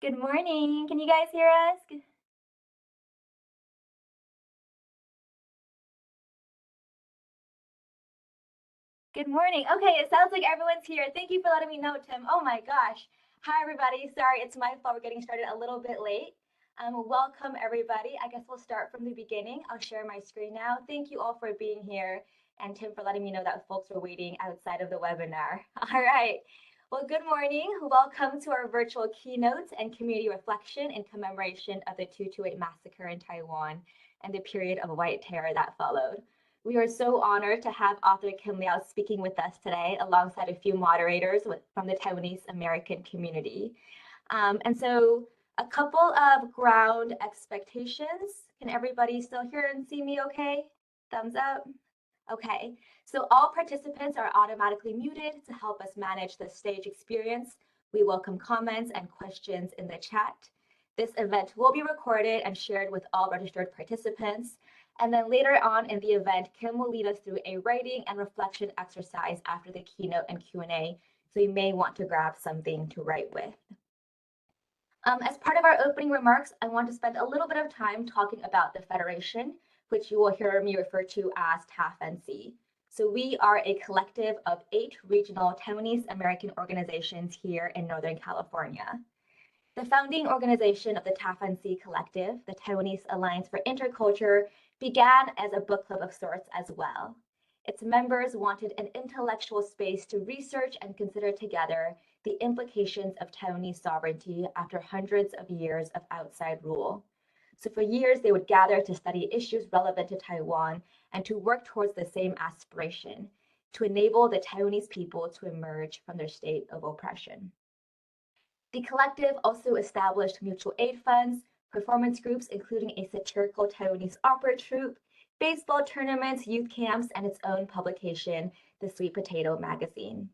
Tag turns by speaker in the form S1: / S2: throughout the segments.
S1: Good morning. Can you guys hear us? Good morning. Okay, it sounds like everyone's here. Thank you for letting me know, Tim. Oh my gosh. Hi, everybody. Sorry, it's my fault. We're getting started a little bit late. Welcome, everybody. I guess we'll start from the beginning. I'll share my screen now. Thank you all for being here, and Tim for letting me know that folks are waiting outside of the webinar. All right. Well, good morning. Welcome to our virtual keynote and community reflection in commemoration of the 228 massacre in Taiwan and the period of white terror that followed. We are so honored to have author Kim Liao speaking with us today, alongside a few moderators from the Taiwanese American community. And so a couple of ground expectations. Can everybody still hear and see me okay? Thumbs up. Okay, so all participants are automatically muted to help us manage the stage experience. We welcome comments and questions in the chat. This event will be recorded and shared with all registered participants. And then later on in the event, Kim will lead us through a writing and reflection exercise after the keynote and Q&A, so you may want to grab something to write with. As part of our opening remarks, I want to spend a little bit of time talking about the Federation, which you will hear me refer to as Tafnc. So we are a collective of 8 regional Taiwanese American organizations here in Northern California. The founding organization of the Tafnc Collective, the Taiwanese Alliance for Interculture, began as a book club of sorts as well. Its members wanted an intellectual space to research and consider together the implications of Taiwanese sovereignty after hundreds of years of outside rule. So for years, they would gather to study issues relevant to Taiwan and to work towards the same aspiration, to enable the Taiwanese people to emerge from their state of oppression. The collective also established mutual aid funds, performance groups, including a satirical Taiwanese opera troupe, baseball tournaments, youth camps, and its own publication, the Sweet Potato magazine.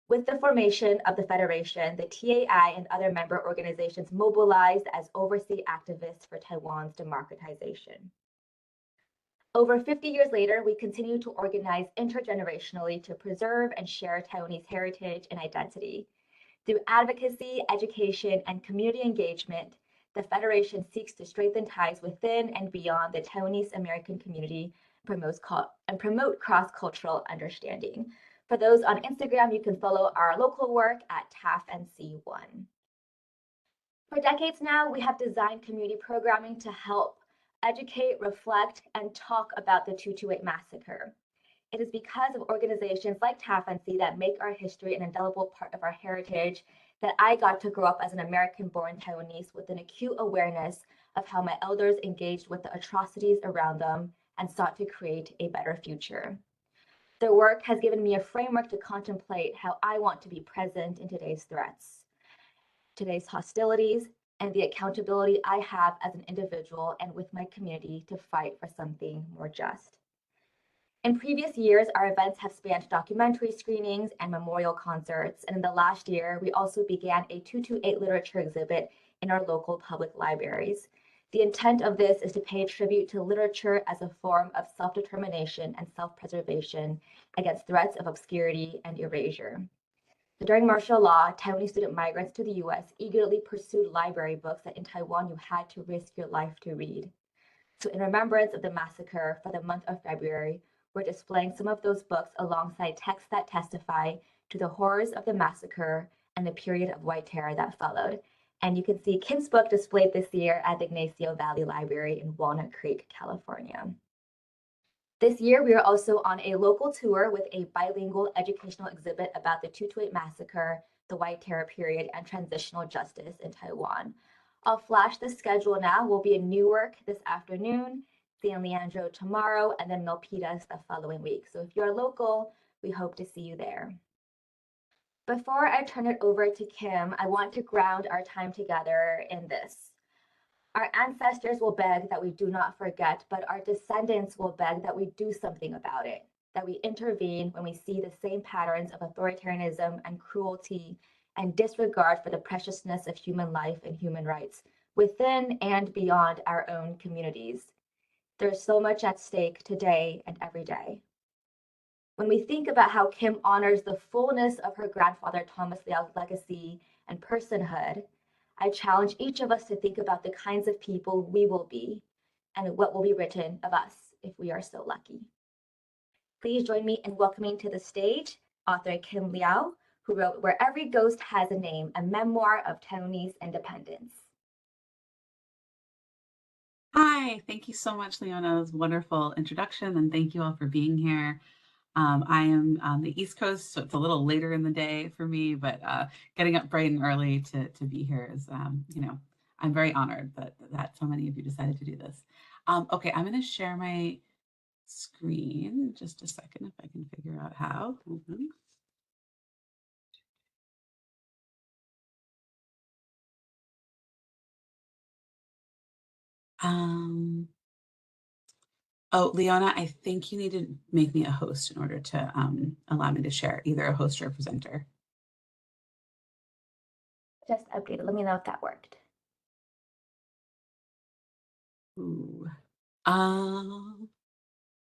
S1: With the formation of the Federation, the TAI and other member organizations mobilized as overseas activists for Taiwan's democratization. Over 50 years later, we continue to organize intergenerationally to preserve and share Taiwanese heritage and identity. Through advocacy, education, and community engagement, the Federation seeks to strengthen ties within and beyond the Taiwanese American community and promote cross-cultural understanding. For those on Instagram, you can follow our local work at Tafnc1. For decades now, we have designed community programming to help educate, reflect, and talk about the 228 massacre. It is because of organizations like Tafnc that make our history an indelible part of our heritage that I got to grow up as an American-born Taiwanese with an acute awareness of how my elders engaged with the atrocities around them and sought to create a better future. Their work has given me a framework to contemplate how I want to be present in today's threats, today's hostilities, and the accountability I have as an individual and with my community to fight for something more just. In previous years, our events have spanned documentary screenings and memorial concerts, and in the last year, we also began a 228 literature exhibit in our local public libraries. The intent of this is to pay tribute to literature as a form of self-determination and self-preservation against threats of obscurity and erasure. During martial law, Taiwanese student migrants to the US eagerly pursued library books that in Taiwan you had to risk your life to read. So in remembrance of the massacre for the month of February, we're displaying some of those books alongside texts that testify to the horrors of the massacre and the period of white terror that followed. And you can see Kim's book displayed this year at the Ignacio Valley Library in Walnut Creek, California. This year, we are also on a local tour with a bilingual educational exhibit about the 228 massacre, the white terror period, and transitional justice in Taiwan. I'll flash the schedule now. We'll be in Newark this afternoon, San Leandro tomorrow, and then Milpitas the following week. So if you're local, we hope to see you there. Before I turn it over to Kim, I want to ground our time together in this. Our ancestors will beg that we do not forget, but our descendants will beg that we do something about it, that we intervene when we see the same patterns of authoritarianism and cruelty and disregard for the preciousness of human life and human rights within and beyond our own communities. There's so much at stake today and every day. When we think about how Kim honors the fullness of her grandfather Thomas Liao's legacy and personhood, I challenge each of us to think about the kinds of people we will be and what will be written of us if we are so lucky. Please join me in welcoming to the stage author Kim Liao, who wrote Where Every Ghost Has a Name, a memoir of Taiwanese independence.
S2: Hi, thank you so much, Leona. It was a wonderful introduction, and thank you all for being here. I am on the East Coast, so it's a little later in the day for me, but getting up bright and early to be here is, I'm very honored that so many of you decided to do this. Okay, I'm going to share my screen. Just a second if I can figure out how. Oh, Leona, I think you need to make me a host in order to allow me to share, either a host or a presenter.
S1: Just updated. Let me know if that worked.
S2: Ooh.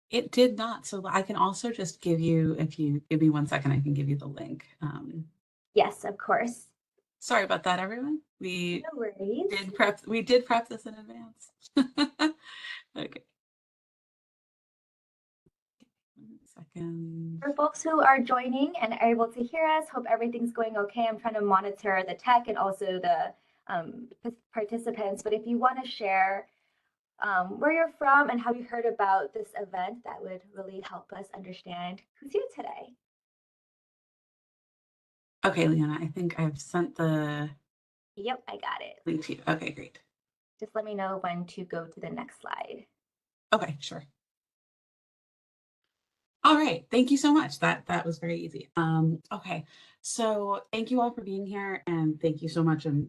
S2: It did not. So I can also just give you, if you give me 1 second, I can give you the link.
S1: Yes, of course.
S2: Sorry about that, everyone.
S1: No worries.
S2: We did prep this in advance. Okay. 1 second.
S1: For folks who are joining and are able to hear us, hope everything's going okay. I'm trying to monitor the tech and also the participants. But if you want to share where you're from and how you heard about this event, that would really help us understand who's here today.
S2: Okay, Leona, I think I've sent the
S1: Yep, I got it.
S2: link to you. Okay, great.
S1: Just let me know when to go to the next slide.
S2: Okay, sure. All right, thank you so much. That was very easy. Okay, so thank you all for being here, and thank you so much to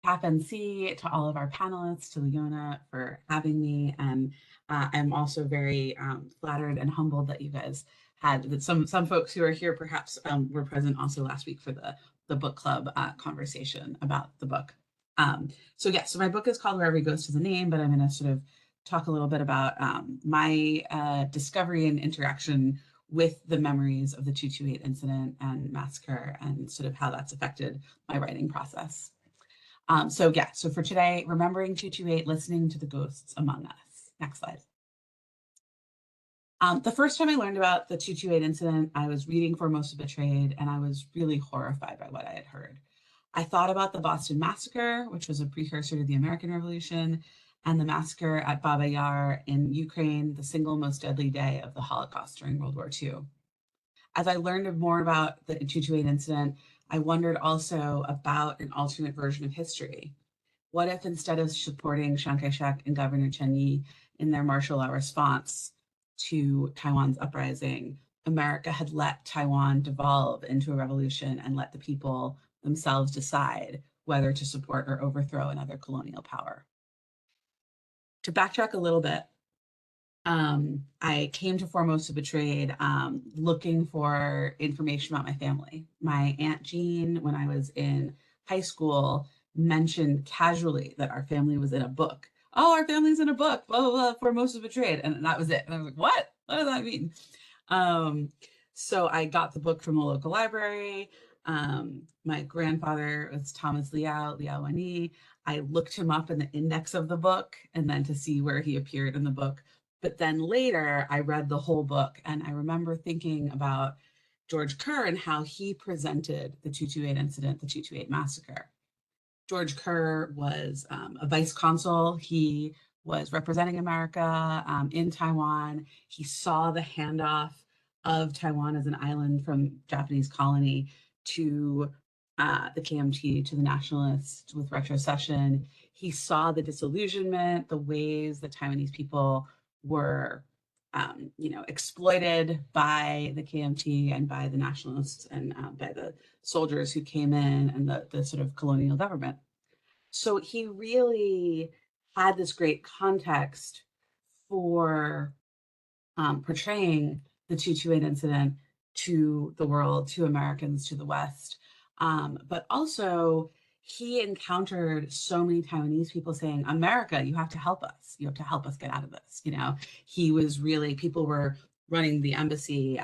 S2: Tafnc, to all of our panelists, to Leona for having me, and I'm also very flattered and humbled that you guys had that some folks who are here perhaps were present also last week for the book club conversation about the book. So my book is called Where Every Ghost Has a Name, but I'm going to sort of talk a little bit about my discovery and interaction with the memories of the 228 incident and massacre, and sort of how that's affected my writing process. So for today, remembering 228, listening to the ghosts among us. Next slide. The first time I learned about the 228 incident, I was reading Foremost Betrayed, and I was really horrified by what I had heard. I thought about the Boston Massacre, which was a precursor to the American Revolution, and the massacre at Baba Yar in Ukraine, the single most deadly day of the Holocaust during World War II. As I learned more about the 228 incident, I wondered also about an alternate version of history. What if instead of supporting Chiang Kai-shek and Governor Chen Yi in their martial law response to Taiwan's uprising, America had let Taiwan devolve into a revolution and let the people themselves decide whether to support or overthrow another colonial power? To backtrack a little bit, I came to Foremost Betrayed looking for information about my family. My Aunt Jean, when I was in high school, mentioned casually that our family was in a book. Oh, our family's in a book, blah, blah, blah, Foremost Betrayed. And that was it. And I was like, what? What does that mean? So I got the book from the local library. My grandfather was Thomas Liao Wani. I looked him up in the index of the book and then to see where he appeared in the book. But then later I read the whole book, and I remember thinking about George Kerr and how he presented the 228 incident, the 228 massacre. George Kerr was a vice consul. He was representing America in Taiwan. He saw the handoff of Taiwan as an island from Japanese colony to the KMT, to the nationalists with retrocession. He saw the disillusionment, the ways that Taiwanese people were exploited by the KMT and by the nationalists and by the soldiers who came in and the sort of colonial government. So he really had this great context for portraying the 228 incident to the world, to Americans, to the West. But also, he encountered so many Taiwanese people saying, America, you have to help us. You have to help us get out of this. He was really, people were running the embassy.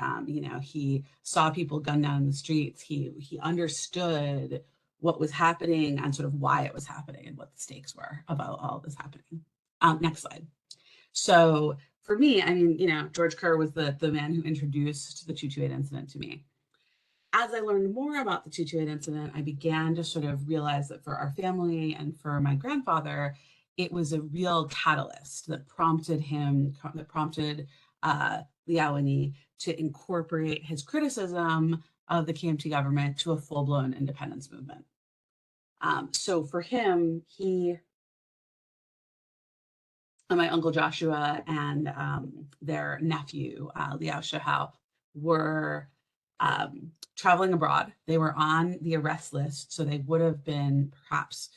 S2: He saw people gunned down in the streets. He understood what was happening and sort of why it was happening and what the stakes were about all this happening. Next slide. So for me, I mean, George Kerr was the man who introduced the 228 incident to me. As I learned more about the 228 incident, I began to sort of realize that for our family and for my grandfather, it was a real catalyst that prompted Liao to incorporate his criticism of the KMT government to a full-blown independence movement. So for him, my uncle Joshua and their nephew, Liao Shihao, were traveling abroad. They were on the arrest list, so they would have been perhaps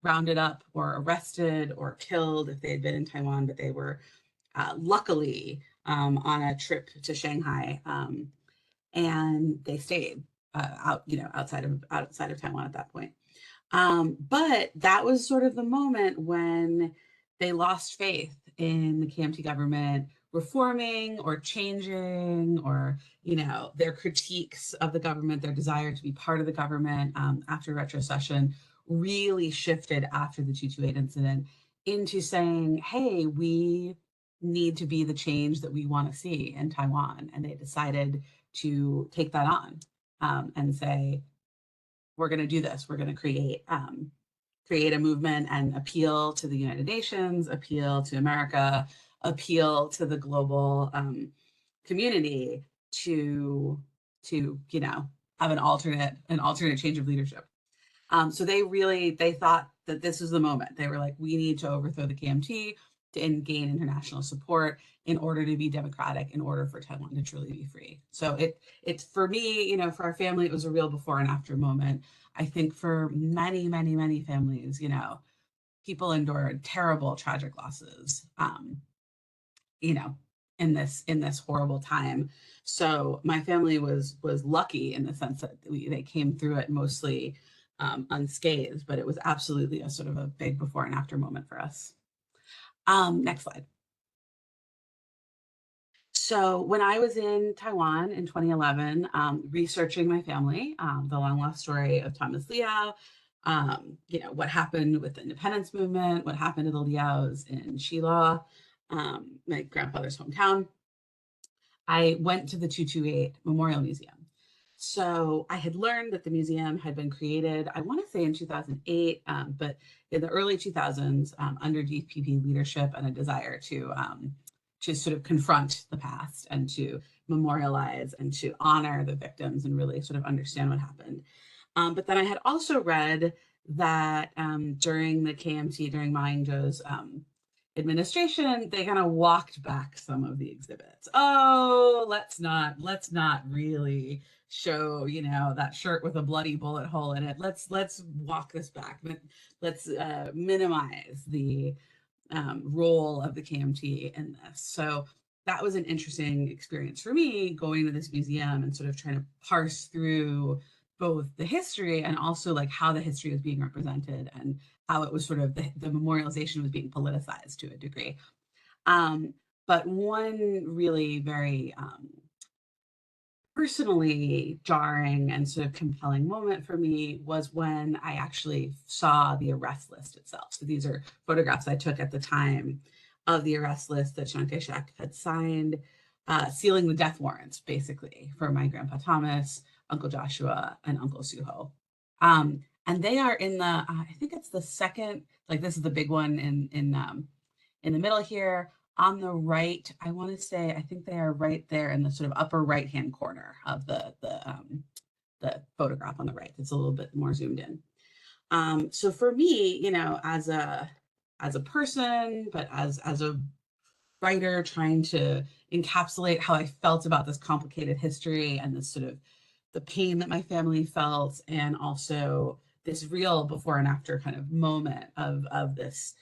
S2: rounded up or arrested or killed if they had been in Taiwan, but they were luckily on a trip to Shanghai, and they stayed outside of Taiwan at that point. But that was sort of the moment when they lost faith in the KMT government reforming or changing, or their critiques of the government, their desire to be part of the government after retrocession really shifted after the 228 incident into saying, hey, we need to be the change that we want to see in Taiwan. And they decided to take that on and say, we're going to do this. We're going to create a movement and appeal to the United Nations, appeal to America, appeal to the global community to have an alternate change of leadership. So they thought that this was the moment. They were like, we need to overthrow the KMT and gain international support in order to be democratic, in order for Taiwan to truly be free. So it's for me, for our family, it was a real before and after moment. I think for many, many, many families, people endured terrible, tragic losses, in this horrible time. So my family was lucky in the sense that they came through it mostly unscathed, but it was absolutely a sort of a big before and after moment for us. Next slide. So when I was in Taiwan in 2011, researching my family, the long lost story of Taiwanese Liao, what happened with the independence movement, what happened to the Liaos in Shiluo, my grandfather's hometown, I went to the 228 Memorial Museum. So I had learned that the museum had been created, I want to say in 2008, but in the early 2000s, under DPP leadership and a desire to sort of confront the past and to memorialize and to honor the victims and really sort of understand what happened. But then I had also read that during the KMT, during Ma Ying-jeou's administration, they kind of walked back some of the exhibits. Oh, let's not really show, that shirt with a bloody bullet hole in it. Let's walk this back. Let's minimize the role of the KMT in this. So that was an interesting experience for me, going to this museum and sort of trying to parse through both the history and also like how the history was being represented and how it was sort of the memorialization was being politicized to a degree. But one really very personally jarring and sort of compelling moment for me was when I actually saw the arrest list itself. So these are photographs I took at the time of the arrest list that Chiang Kai-shek had signed, sealing the death warrants, basically, for my grandpa Thomas, Uncle Joshua, and Uncle Suho. And they are in the, I think it's the second, like this is the big one in the middle here. On the right, I want to say, I think they are right there in the sort of upper right-hand corner of the photograph on the right. It's a little bit more zoomed in. So for me, as a person, but as a writer trying to encapsulate how I felt about this complicated history and this sort of the pain that my family felt, and also this real before and after kind of moment of this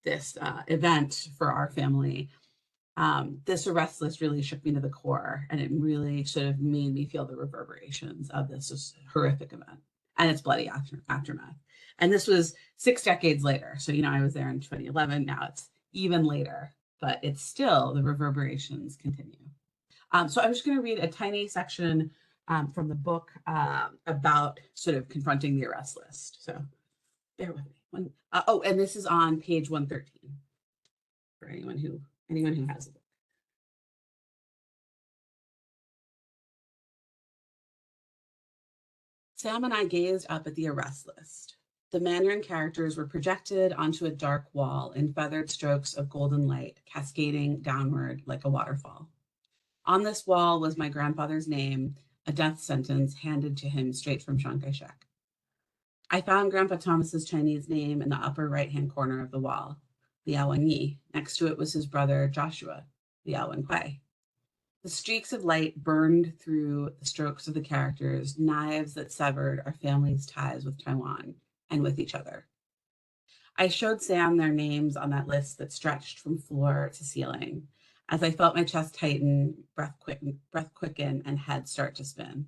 S2: event for our family. This arrest list really shook me to the core, and it really sort of made me feel the reverberations of this horrific event and its bloody aftermath. And this was 6 decades later. So, I was there in 2011. Now it's even later, but it's still, the reverberations continue. So I'm just going to read a tiny section from the book about sort of confronting the arrest list. So bear with me. Oh, and this is on page 113 for anyone who has it. Sam and I gazed up at the arrest list. The Mandarin characters were projected onto a dark wall in feathered strokes of golden light, cascading downward like a waterfall. On this wall was my grandfather's name, a death sentence handed to him straight from Chiang Kai-shek. I found Grandpa Thomas's Chinese name in the upper right-hand corner of the wall, Liao Wenyi. Next to it was his brother Joshua, Liao Wenkuei. The streaks of light burned through the strokes of the characters, knives that severed our family's ties with Taiwan and with each other. I showed Sam their names on that list that stretched from floor to ceiling as I felt my chest tighten, breath quicken, and head start to spin.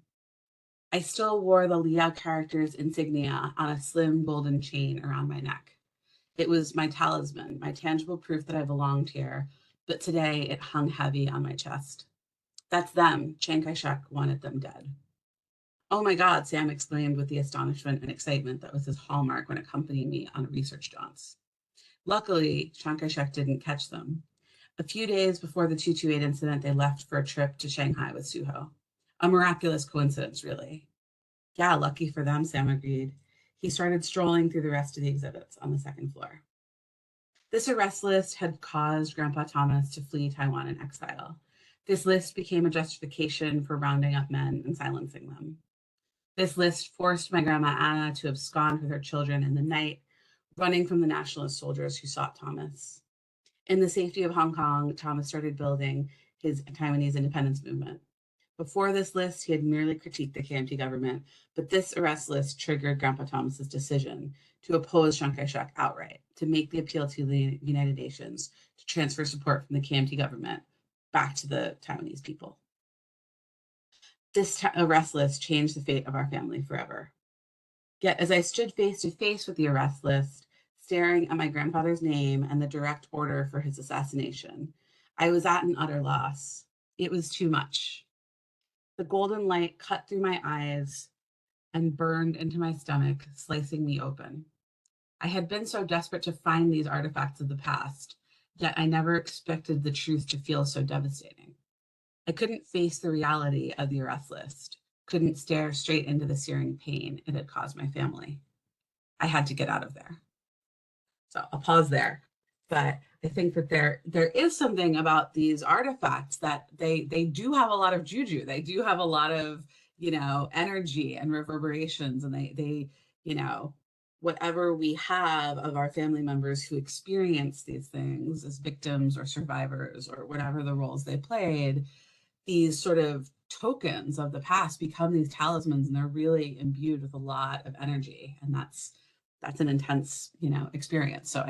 S2: I still wore the Liao character's insignia on a slim golden chain around my neck. It was my talisman, my tangible proof that I belonged here, but today it hung heavy on my chest. That's them. Chiang Kai-shek wanted them dead. Oh my God, Sam exclaimed with the astonishment and excitement that was his hallmark when accompanying me on research jaunts. Luckily, Chiang Kai-shek didn't catch them. A few days before the 228 incident, they left for a trip to Shanghai with Suho. A miraculous coincidence, really. Yeah, lucky for them, Sam agreed. He started strolling through the rest of the exhibits on the second floor. This arrest list had caused Grandpa Thomas to flee Taiwan in exile. This list became a justification for rounding up men and silencing them. This list forced my grandma Anna to abscond with her children in the night, running from the nationalist soldiers who sought Thomas. In the safety of Hong Kong, Thomas started building his Taiwanese independence movement. Before this list, he had merely critiqued the KMT government, but this arrest list triggered Grandpa Thomas's decision to oppose Chiang Kai-shek outright, to make the appeal to the United Nations to transfer support from the KMT government back to the Taiwanese people. This arrest list changed the fate of our family forever. Yet as I stood face to face with the arrest list, staring at my grandfather's name and the direct order for his assassination, I was at an utter loss. It was too much. The golden light cut through my eyes and burned into my stomach, slicing me open. I had been so desperate to find these artifacts of the past, yet I never expected the truth to feel so devastating. I couldn't face the reality of the arrest list, couldn't stare straight into the searing pain it had caused my family. I had to get out of there. So I'll pause there. But I think that there is something about these artifacts that they do have a lot of juju. They do have a lot of, energy and reverberations, and they whatever we have of our family members who experience these things as victims or survivors or whatever the roles they played, these sort of tokens of the past become these talismans, and they're really imbued with a lot of energy, and that's an intense, experience. So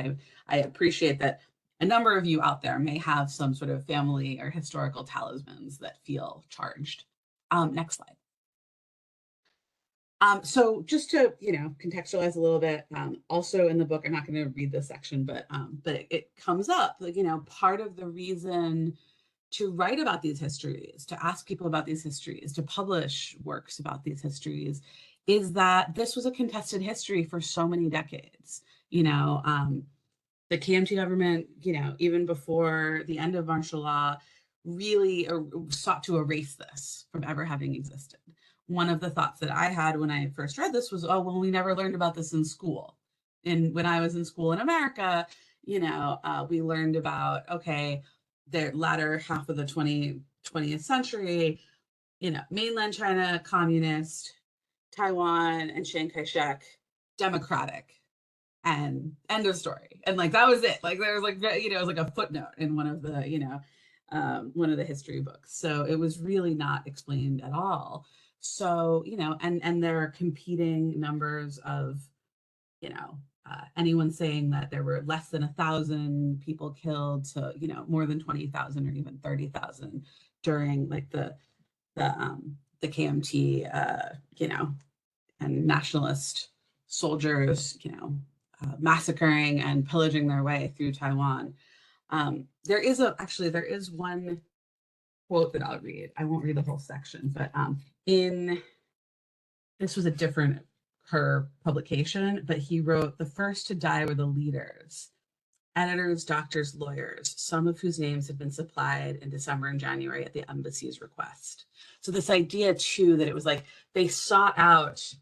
S2: I appreciate that a number of you out there may have some sort of family or historical talismans that feel charged. Next slide. So just to, contextualize a little bit, also in the book, I'm not going to read this section, but it comes up, like, part of the reason to write about these histories, to ask people about these histories, to publish works about these histories, is that this was a contested history for so many decades. The KMT government, even before the end of martial law, really sought to erase this from ever having existed. One of the thoughts that I had when I first read this was, oh, well, we never learned about this in school. And when I was in school in America, we learned about, okay, the latter half of the 20th century, mainland China, communist, Taiwan, and Chiang Kai-shek, democratic, and end of story. And like, that was it. Like, there was it was like a footnote in one of the, one of the history books. So it was really not explained at all. So, and there are competing numbers of, anyone saying that there were less than 1,000 people killed to, more than 20,000 or even 30,000 during like the KMT, and nationalist soldiers, massacring and pillaging their way through Taiwan. There is one quote that I'll read. I won't read the whole section, but this was a different her publication, but he wrote, "The first to die were the leaders, editors, doctors, lawyers, some of whose names had been supplied in December and January at the embassy's request." So this idea too, that it was like they sought out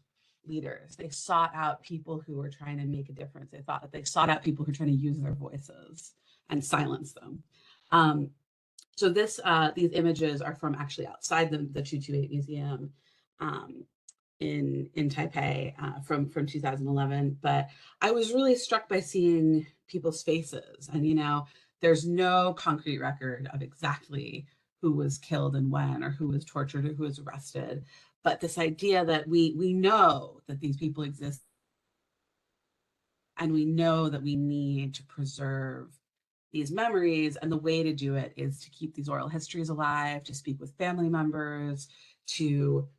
S2: leaders, they sought out people who were trying to make a difference. They sought out people who were trying to use their voices and silence them. So these images are from actually outside the 228 Museum in Taipei from 2011. But I was really struck by seeing people's faces. And, there's no concrete record of exactly who was killed and when, or who was tortured, or who was arrested. But this idea that we know that these people exist, and we know that we need to preserve these memories, and the way to do it is to keep these oral histories alive, to speak with family members, to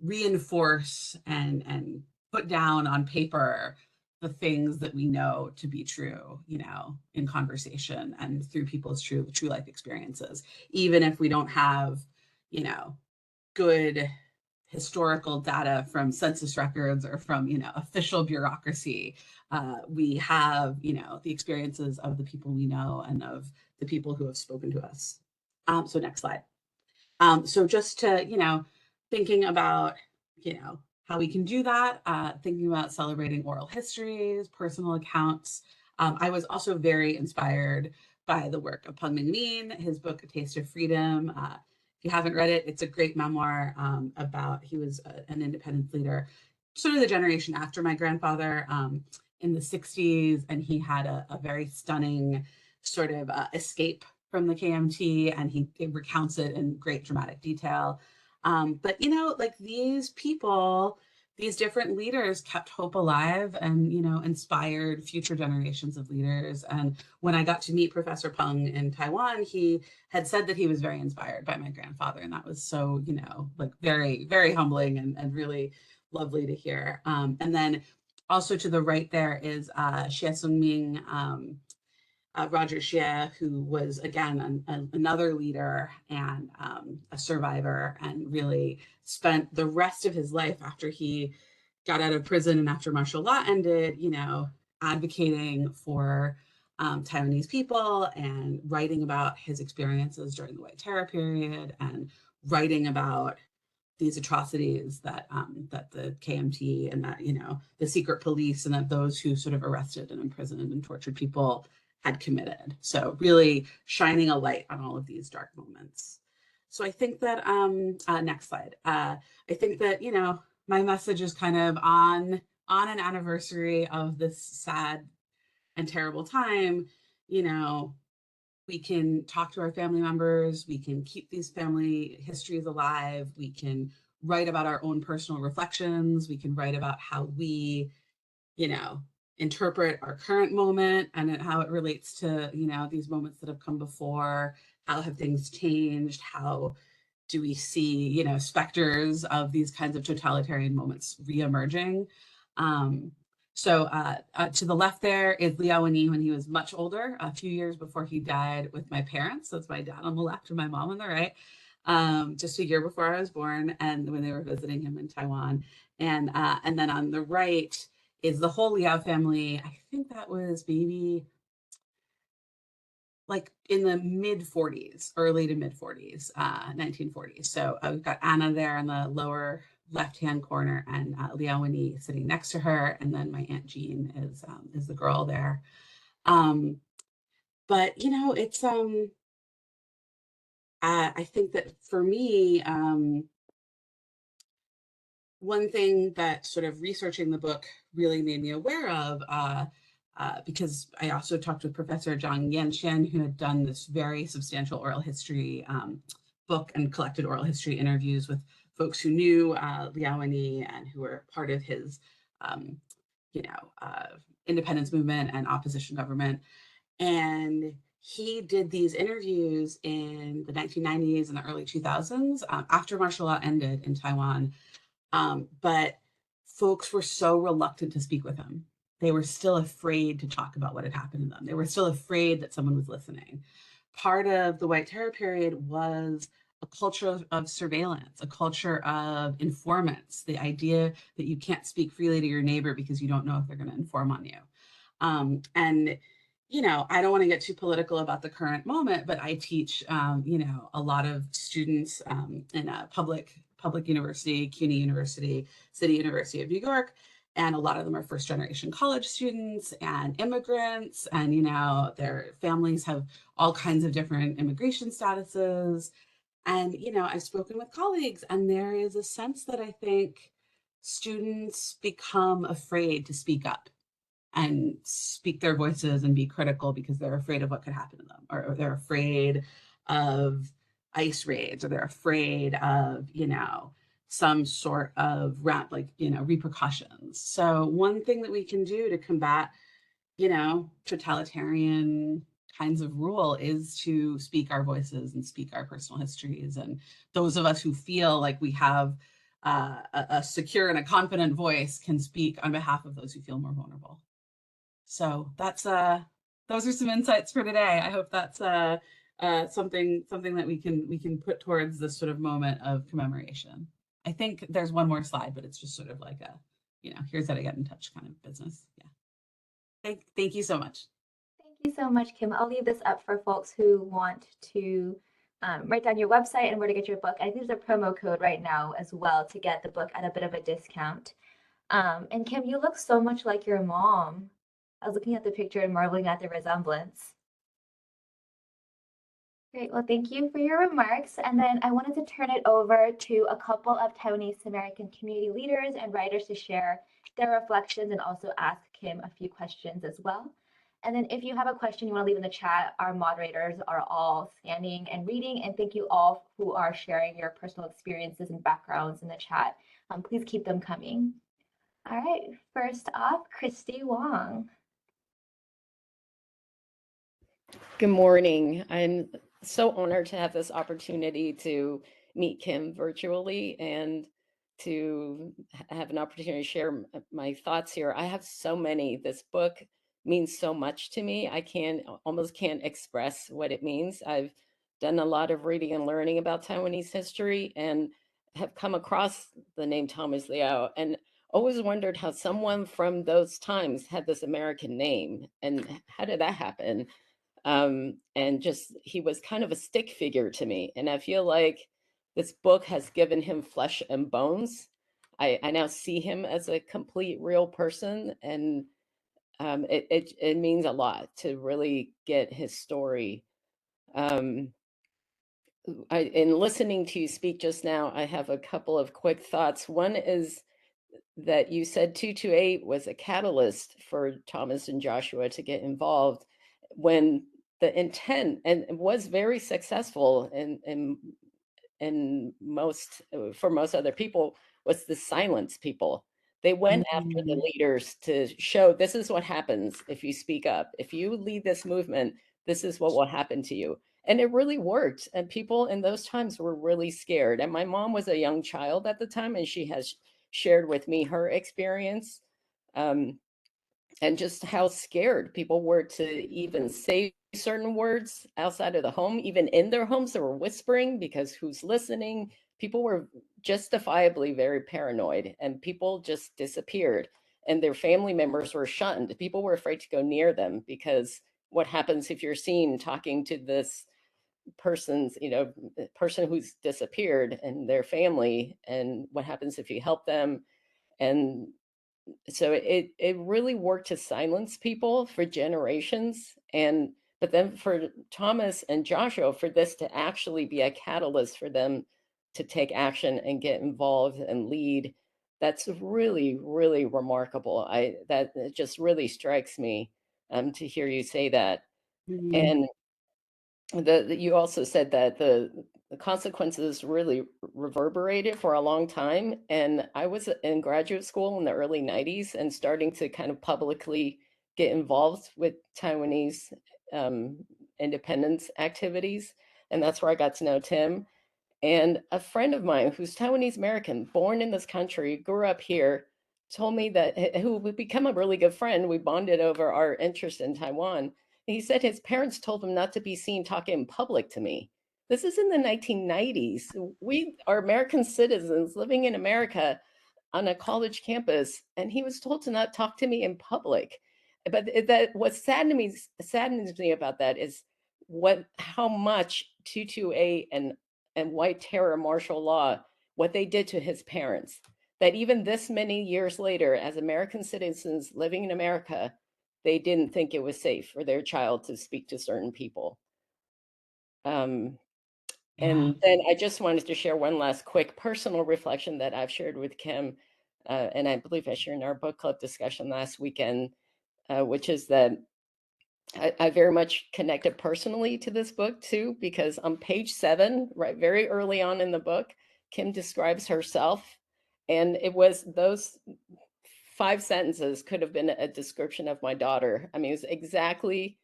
S2: reinforce and put down on paper the things that we know to be true, in conversation and through people's true life experiences, even if we don't have, good historical data from census records or from, official bureaucracy. We have, the experiences of the people we know and of the people who have spoken to us. So next slide. So just to, thinking about, how we can do that, thinking about celebrating oral histories, personal accounts. I was also very inspired by the work of Peng Ming-Min, his book, A Taste of Freedom. If you haven't read it, it's a great memoir about, he was an independence leader, sort of the generation after my grandfather in the 60s. And he had a very stunning sort of escape from the KMT, and he recounts it in great dramatic detail. But, like these people, these different leaders kept hope alive and, inspired future generations of leaders. And when I got to meet Professor Peng in Taiwan, he had said that he was very inspired by my grandfather. And that was so, like very, very humbling and really lovely to hear. And then also to the right there is Xie Sungming, Roger Xie, who was, again, another leader and a survivor, and really spent the rest of his life after he got out of prison and after martial law ended, advocating for Taiwanese people and writing about his experiences during the White Terror period, and writing about these atrocities that that the KMT and that, the secret police and that those who sort of arrested and imprisoned and tortured people had committed. So really shining a light on all of these dark moments. So I think that, next slide. I think that, my message is kind of on an anniversary of this sad and terrible time, we can talk to our family members, we can keep these family histories alive, we can write about our own personal reflections, we can write about how we, interpret our current moment and how it relates to, these moments that have come before. How have things changed? How do we see, specters of these kinds of totalitarian moments reemerging? So to the left there is Liao Wenyi when he was much older, a few years before he died, with my parents. That's my dad on the left and my mom on the right, just a year before I was born, and when they were visiting him in Taiwan. And then on the right is the whole Liao family. I think that was maybe like in the mid 40s, early to mid 40s, 1940s. So we've got Anna there in the lower left-hand corner, and Liao Wenyi sitting next to her, and then my Aunt Jean is the girl there. But it's I think that for me, one thing that sort of researching the book really made me aware of, because I also talked with Professor Zhang Yanxian, who had done this very substantial oral history book and collected oral history interviews with folks who knew Liao Wenyi and who were part of his, independence movement and opposition government. And he did these interviews in the 1990s and the early 2000s after martial law ended in Taiwan. But folks were so reluctant to speak with him. They were still afraid to talk about what had happened to them. They were still afraid that someone was listening. part of the White Terror period was a culture of surveillance, a culture of informants, the idea that you can't speak freely to your neighbor because you don't know if they're going to inform on you. And I don't want to get too political about the current moment, but I teach, a lot of students in a public university, CUNY University, City University of New York, and a lot of them are first generation college students and immigrants, and their families have all kinds of different immigration statuses. And I've spoken with colleagues, and there is a sense that I think students become afraid to speak up and speak their voices and be critical because they're afraid of what could happen to them, or they're afraid of ICE raids, or they're afraid of some sort of repercussions. So one thing that we can do to combat totalitarian kinds of rule is to speak our voices and speak our personal histories. And those of us who feel like we have a secure and a confident voice can speak on behalf of those who feel more vulnerable. So that's those are some insights for today. I hope that's something that we can put towards this sort of moment of commemoration. I think there's one more slide, but it's just sort of like a, here's how to get in touch kind of business. Yeah. Thank you so much.
S1: Thank you so much, Kim. I'll leave this up for folks who want to write down your website and where to get your book. I think there's a promo code right now as well to get the book at a bit of a discount. And Kim, you look so much like your mom. I was looking at the picture and marveling at the resemblance. Great. Well, thank you for your remarks. And then I wanted to turn it over to a couple of Taiwanese American community leaders and writers to share their reflections and also ask Kim a few questions as well. And then if you have a question you want to leave in the chat, our moderators are all scanning and reading. And thank you all who are sharing your personal experiences and backgrounds in the chat. Please keep them coming. All right. First off, Kristie Wang.
S3: Good morning. I'm so honored to have this opportunity to meet Kim virtually and to have an opportunity to share my thoughts here. I have so many. This book means so much to me. I almost can't express what it means. I've done a lot of reading and learning about Taiwanese history and have come across the name Taiwanese Liao and always wondered how someone from those times had this American name and how did that happen? And just he was kind of a stick figure to me. And I feel like this book has given him flesh and bones. I now see him as a complete real person, and it means a lot to really get his story. In listening to you speak just now, I have a couple of quick thoughts. One is that you said 228 was a catalyst for Thomas and Joshua to get involved when the intent and was very successful in most for most other people was to silence people. They went after the leaders to show this is what happens if you speak up. If you lead this movement, this is what will happen to you. And it really worked. And people in those times were really scared. And my mom was a young child at the time, and she has shared with me her experience and just how scared people were to even say certain words outside of the home. Even in their homes, they were whispering because who's listening? People were justifiably very paranoid, and people just disappeared, and their family members were shunned. People were afraid to go near them because what happens if you're seen talking to this person's, person who's disappeared and their family, and what happens if you help them? And so it really worked to silence people for generations. But then for Thomas and Joshua, for this to actually be a catalyst for them to take action and get involved and lead, that's really, really remarkable. That it just really strikes me to hear you say that. And you also said that the consequences really reverberated for a long time. And I was in graduate school in the early 90s and starting to kind of publicly get involved with Taiwanese independence activities. And that's where I got to know Tim. And a friend of mine who's Taiwanese American, born in this country, grew up here, told me that, who would become a really good friend. We bonded over our interest in Taiwan. he said his parents told him not to be seen talking in public to me. This is in the 1990s. We are American citizens living in America on a college campus, and he was told to not talk to me in public. But that what saddens me about that is how much 228 and white terror martial law, what they did to his parents. That even this many years later, as American citizens living in America, they didn't think it was safe for their child to speak to certain people.
S2: Yeah.
S3: And then I just wanted to share one last quick personal reflection that I've shared with Kim, and I believe I shared in our book club discussion last weekend, which is that I very much connected personally to this book too, because on page 7, right, very early on in the book, Kim describes herself, and it was those 5 sentences could have been a description of my daughter. I mean, it was exactly,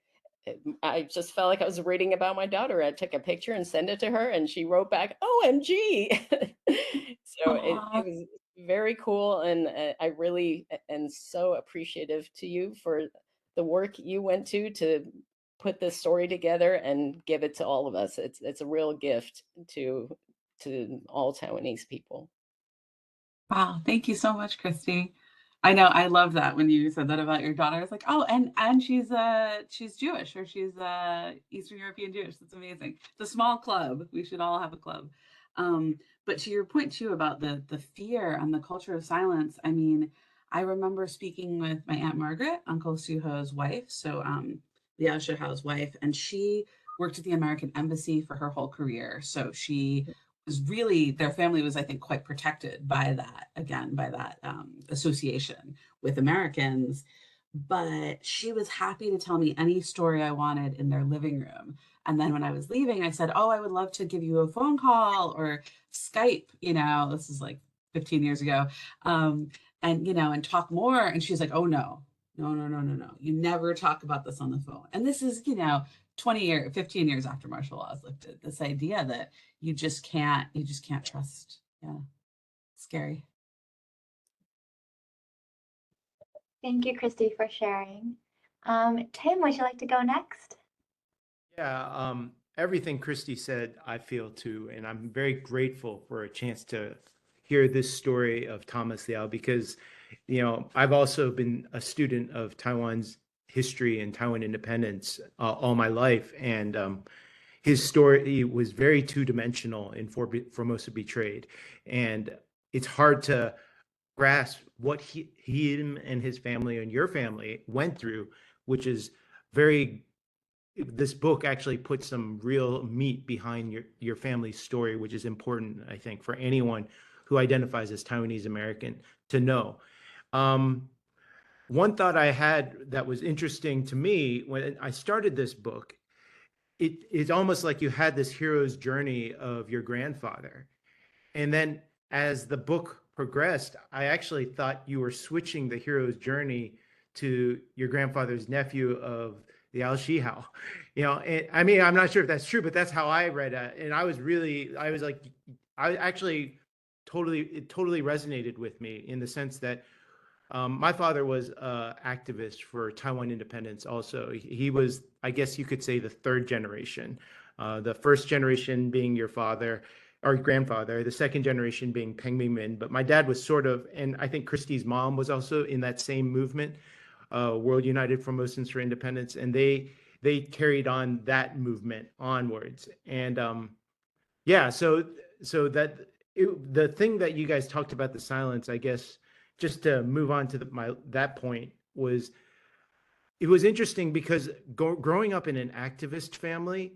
S3: I just felt like I was reading about my daughter. I took a picture and sent it to her, and she wrote back, "OMG." So it was very cool, and I really am so appreciative to you for the work you went to put this story together and give it to all of us. It's a real gift to all Taiwanese people.
S2: Wow, thank you so much, Kristie. I know I love that when you said that about your daughter. It's like, oh, and she's Jewish, or she's Eastern European Jewish. That's amazing. It's a small club. We should all have a club. But to your point too about the fear and the culture of silence. I mean, I remember speaking with my Aunt Margaret, Uncle Suho's wife, so Liao Shihao's wife, and she worked at the American Embassy for her whole career. So she was really, their family was, I think, quite protected by that, again, by that association with Americans. But she was happy to tell me any story I wanted in their living room. And then when I was leaving, I said, oh, I would love to give you a phone call or Skype, this is like 15 years ago, and talk more. And she's like, oh, no. You never talk about this on the phone. And this is, 15 years after martial law is lifted, this idea that you just can't trust. Yeah. Scary.
S1: Thank you, Kristie, for sharing. Tim, would you like to go next?
S4: Yeah, everything Kristie said, I feel too, and I'm very grateful for a chance to hear this story of Thomas Liao because, I've also been a student of Taiwan's history and Taiwan independence all my life, and his story was very two-dimensional in Formosa Betrayed, and it's hard to grasp what him and his family and your family went through, which is this book actually puts some real meat behind your family's story, which is important, I think, for anyone who identifies as Taiwanese American to know. One thought I had that was interesting to me when I started this book, it's almost like you had this hero's journey of your grandfather. And then as the book progressed, I actually thought you were switching the hero's journey to your grandfather's nephew of the Al Shihao, I mean, I'm not sure if that's true, but that's how I read it. And it totally resonated with me in the sense that my father was an activist for Taiwan independence. Also, he was, I guess you could say, the third generation, the first generation being your father or grandfather, the second generation being Peng Mingmin. But my dad was sort of, and I think Kristie's mom was also in that same movement, World United Formosans for Independence, and they carried on that movement onwards. And so that the thing that you guys talked about, the silence, I guess, just to move on to that point, it was interesting because growing up in an activist family,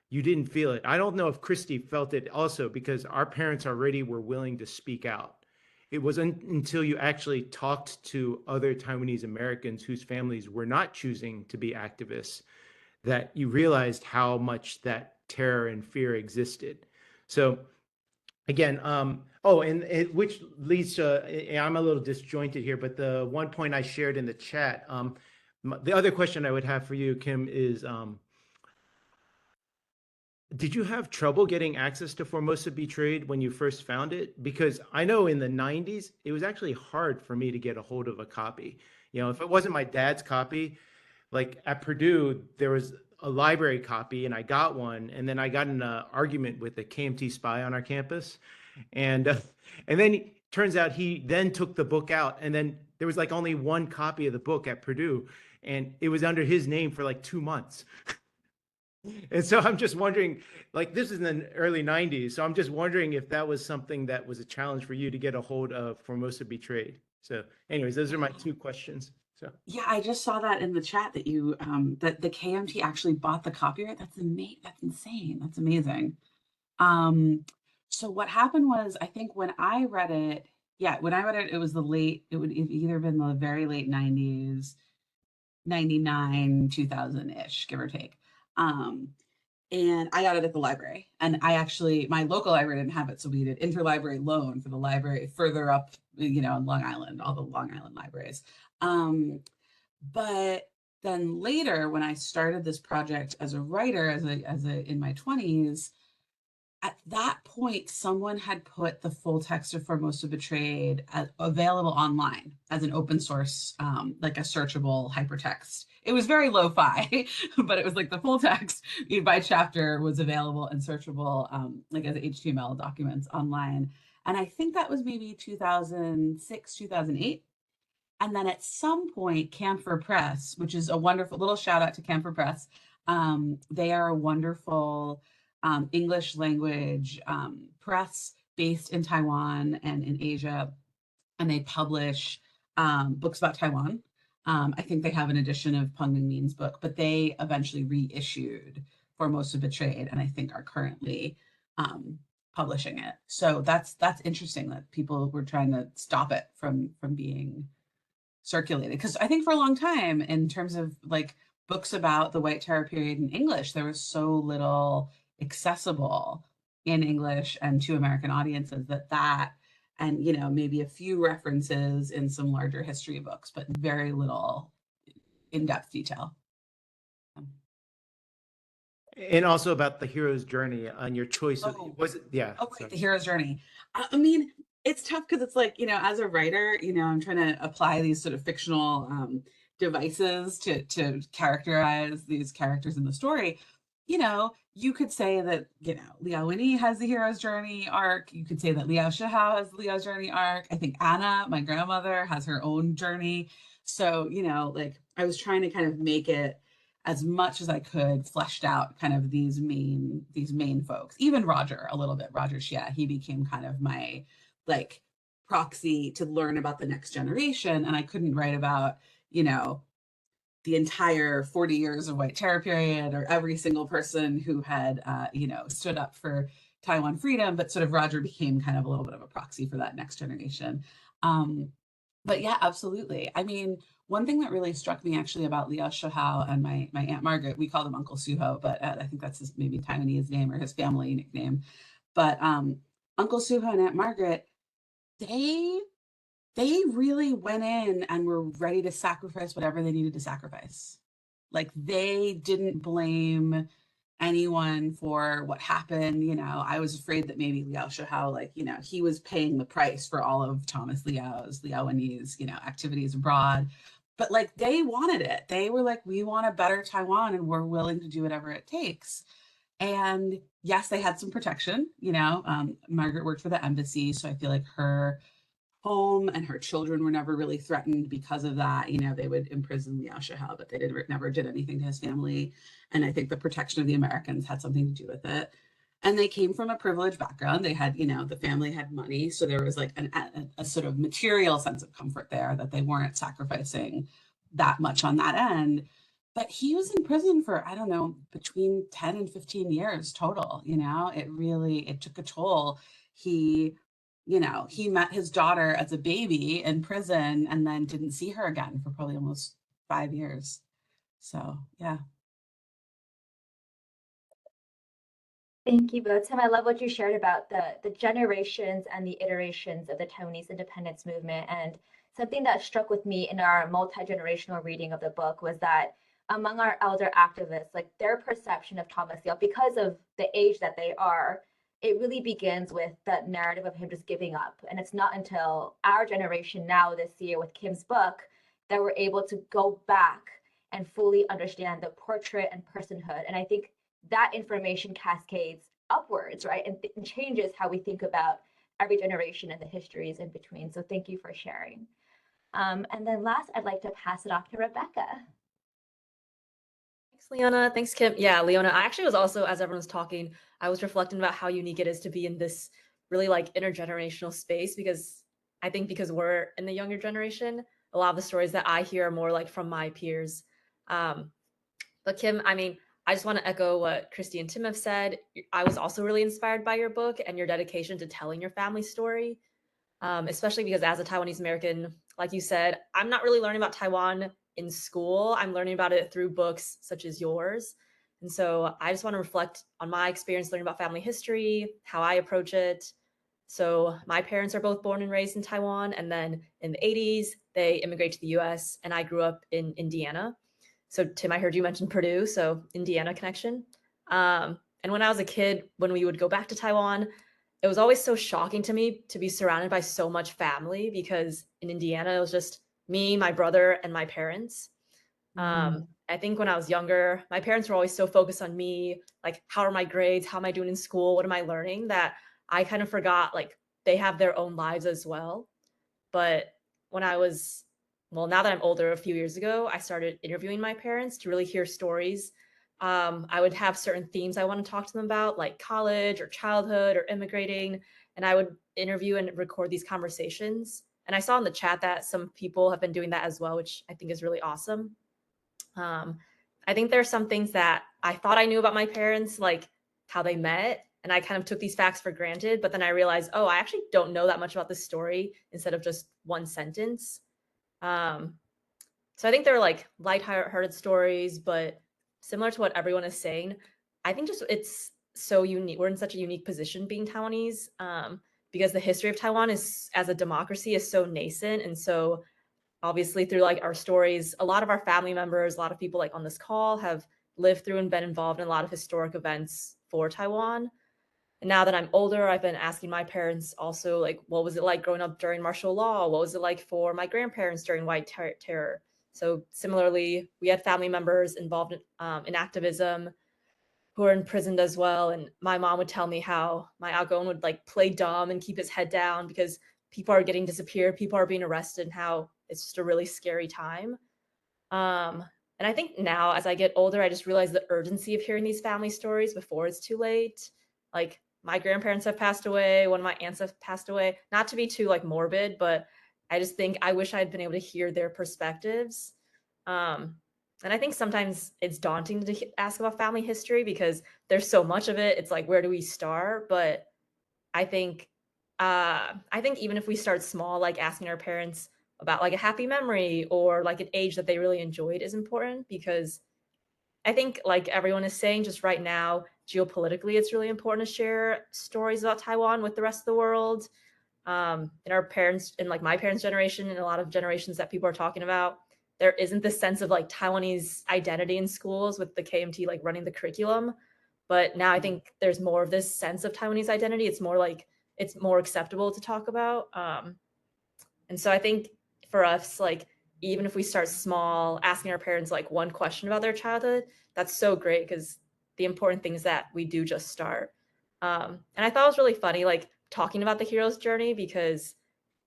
S4: you didn't feel it. I don't know if Kristie felt it also because our parents already were willing to speak out. It wasn't until you actually talked to other Taiwanese Americans whose families were not choosing to be activists that you realized how much that terror and fear existed. So again, which leads to, I'm a little disjointed here, but the one point I shared in the chat, the other question I would have for you, Kim, is, did you have trouble getting access to Formosa Betrayed when you first found it? Because I know in the 90s, it was actually hard for me to get a hold of a copy. If it wasn't my dad's copy, like at Purdue, there was a library copy and I got one. And then I got in an argument with a KMT spy on our campus. And then turns out he then took the book out, and then there was like only one copy of the book at Purdue, and it was under his name for like 2 months. And so I'm just wondering, like, this is in the early 90s. So I'm just wondering if that was something that was a challenge for you to get a hold of Formosa Betrayed. So anyways, those are my 2 questions. So
S2: Yeah, I just saw that in the chat that you that the KMT actually bought the copyright. That's amazing. That's insane. That's amazing. So what happened was, I think when I read it, it was it would have either been the very late 90s, 99, 2000-ish, give or take. And I got it at the library. And my local library didn't have it. So we did interlibrary loan for the library further up, in Long Island, all the Long Island libraries. But then later, when I started this project as a writer, in my 20s, at that point, someone had put the full text of Formosa Betrayed available online as an open source, like a searchable hypertext. It was very lo-fi, but it was like the full text by chapter was available and searchable, like as HTML documents online. And I think that was maybe 2006, 2008. And then at some point, Camphor Press, which is a wonderful little shout out to Camphor Press. They are a wonderful English language press based in Taiwan and in Asia, and they publish books about Taiwan. I think they have an edition of Peng Mingmin's book, but they eventually reissued Formosa Betrayed, and I think are currently publishing it. So that's interesting that people were trying to stop it from being circulated, because I think for a long time, in terms of like books about the White Terror period in English, there was so little accessible in English and to American audiences that and maybe a few references in some larger history books, but very little in-depth detail.
S4: and also about the hero's journey on your choice of, was it, yeah.
S2: Oh, right, the hero's journey. I mean, it's tough because it's like, as a writer, I'm trying to apply these sort of fictional devices to characterize these characters in the story. You could say that, Liao Winnie has the hero's journey arc. You could say that Liao Shihao has the Liao's journey arc. I think Anna, my grandmother, has her own journey. So, like I was trying to kind of make it as much as I could fleshed out kind of these main folks. Even Roger a little bit. Roger Xia, he became kind of my like proxy to learn about the next generation. And I couldn't write about, the entire 40 years of White Terror period or every single person who had, stood up for Taiwan freedom, but sort of Roger became kind of a little bit of a proxy for that next generation. But yeah, absolutely. I mean, one thing that really struck me actually about Liao Shihao and my Aunt Margaret, we call them Uncle Suho, but I think that's his maybe Taiwanese name or his family nickname. But Uncle Suho and Aunt Margaret, they really went in and were ready to sacrifice whatever they needed to sacrifice. Like they didn't blame anyone for what happened. I was afraid that maybe Liao Shihao, he was paying the price for all of Thomas Liao Winnie's, activities abroad. But they wanted it. They were like, we want a better Taiwan and we're willing to do whatever it takes. And yes, they had some protection. Margaret worked for the embassy. So I feel like her home and her children were never really threatened because of that. They would imprison Liao Shihao, but they never did anything to his family. And I think the protection of the Americans had something to do with it. And they came from a privileged background. They had, the family had money. So there was like a sort of material sense of comfort there that they weren't sacrificing that much on that end. But he was in prison for, I don't know, between 10 and 15 years total. It took a toll. He met his daughter as a baby in prison and then didn't see her again for probably almost 5 years. So, yeah.
S1: Thank you both. Tim, I love what you shared about the generations and the iterations of the Taiwanese independence movement. And something that struck with me in our multi-generational reading of the book was that among our elder activists, like their perception of Thomas Liao, because of the age that they are, it really begins with that narrative of him just giving up. And it's not until our generation now this year with Kim's book that we're able to go back and fully understand the portrait and personhood. And I think that information cascades upwards, right? And changes how we think about every generation and the histories in between. So thank you for sharing. And then last, I'd like to pass it off to Rebecca.
S5: Thanks, Leona. Thanks, Kim. Yeah, Leona, I actually was also, as everyone was talking, I was reflecting about how unique it is to be in this really like intergenerational space, because I think because we're in the younger generation, a lot of the stories that I hear are more like from my peers. But Kim, I mean, I just want to echo what Kristie and Tim have said. I was also really inspired by your book and your dedication to telling your family story, especially because as a Taiwanese American, like you said, I'm not really learning about Taiwan in school. I'm learning about it through books such as yours. And so I just want to reflect on my experience learning about family history, how I approach it. So my parents are both born and raised in Taiwan. And then in the 80s, they immigrated to the US, and I grew up in Indiana. So Tim, I heard you mention Purdue, so Indiana connection. And when I was a kid, when we would go back to Taiwan, it was always so shocking to me to be surrounded by so much family, because in Indiana, it was just me, my brother, and my parents. I think when I was younger, my parents were always so focused on me, like, how are my grades? How am I doing in school? What am I learning? That I kind of forgot, like, they have their own lives as well. But when I was, well, now that I'm older, a few years ago, I started interviewing my parents to really hear stories. I would have certain themes I want to talk to them about, like college or childhood or immigrating, and I would interview and record these conversations. And I saw in the chat that some people have been doing that as well, which I think is really awesome. I think there are some things that I thought I knew about my parents, like how they met, and I kind of took these facts for granted, but then I realized, oh, I actually don't know that much about this story instead of just one sentence. So I think they're like lighthearted stories, but similar to what everyone is saying, I think just it's so unique. We're in such a unique position being Taiwanese, because the history of Taiwan is, as a democracy, is so nascent. And so obviously through like our stories, a lot of our family members, a lot of people like on this call have lived through and been involved in a lot of historic events for Taiwan. And now that I'm older, I've been asking my parents also, like, what was it like growing up during martial law? What was it like for my grandparents during White Terror? So similarly, we had family members involved in activism who are imprisoned as well. And my mom would tell me how my Algon would like play dumb and keep his head down because people are getting disappeared, people are being arrested, and how it's just a really scary time. And I think now, as I get older, I just realize the urgency of hearing these family stories before it's too late. Like, my grandparents have passed away, one of my aunts have passed away. Not to be too like morbid, but I just think I wish I had been able to hear their perspectives. And I think sometimes it's daunting to ask about family history because there's so much of it. It's like, where do we start? But I think even if we start small, like asking our parents about like a happy memory or like an age that they really enjoyed is important, because I think, like everyone is saying, just right now, geopolitically, it's really important to share stories about Taiwan with the rest of the world. In our parents, in like my parents' generation, and a lot of generations that people are talking about, there isn't this sense of like Taiwanese identity in schools with the KMT like running the curriculum. But now I think there's more of this sense of Taiwanese identity. It's more like, it's more acceptable to talk about. And so I think for us, like, even if we start small, asking our parents like one question about their childhood, that's so great, because the important thing is that we do just start. And I thought it was really funny, like talking about the hero's journey, because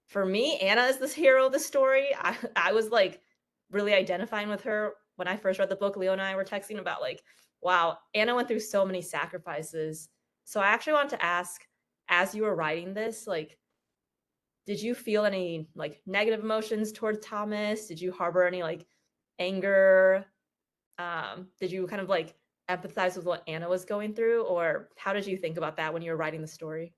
S5: for me, Anna is this hero of the story. I was like really identifying with her when I first read the book. Leo and I were texting about like, wow, Anna went through so many sacrifices. So I actually wanted to ask, as you were writing this, like, did you feel any like negative emotions towards Thomas? Did you harbor any like anger? Did you kind of like empathize with what Anna was going through, or how did you think about that when you were writing the story?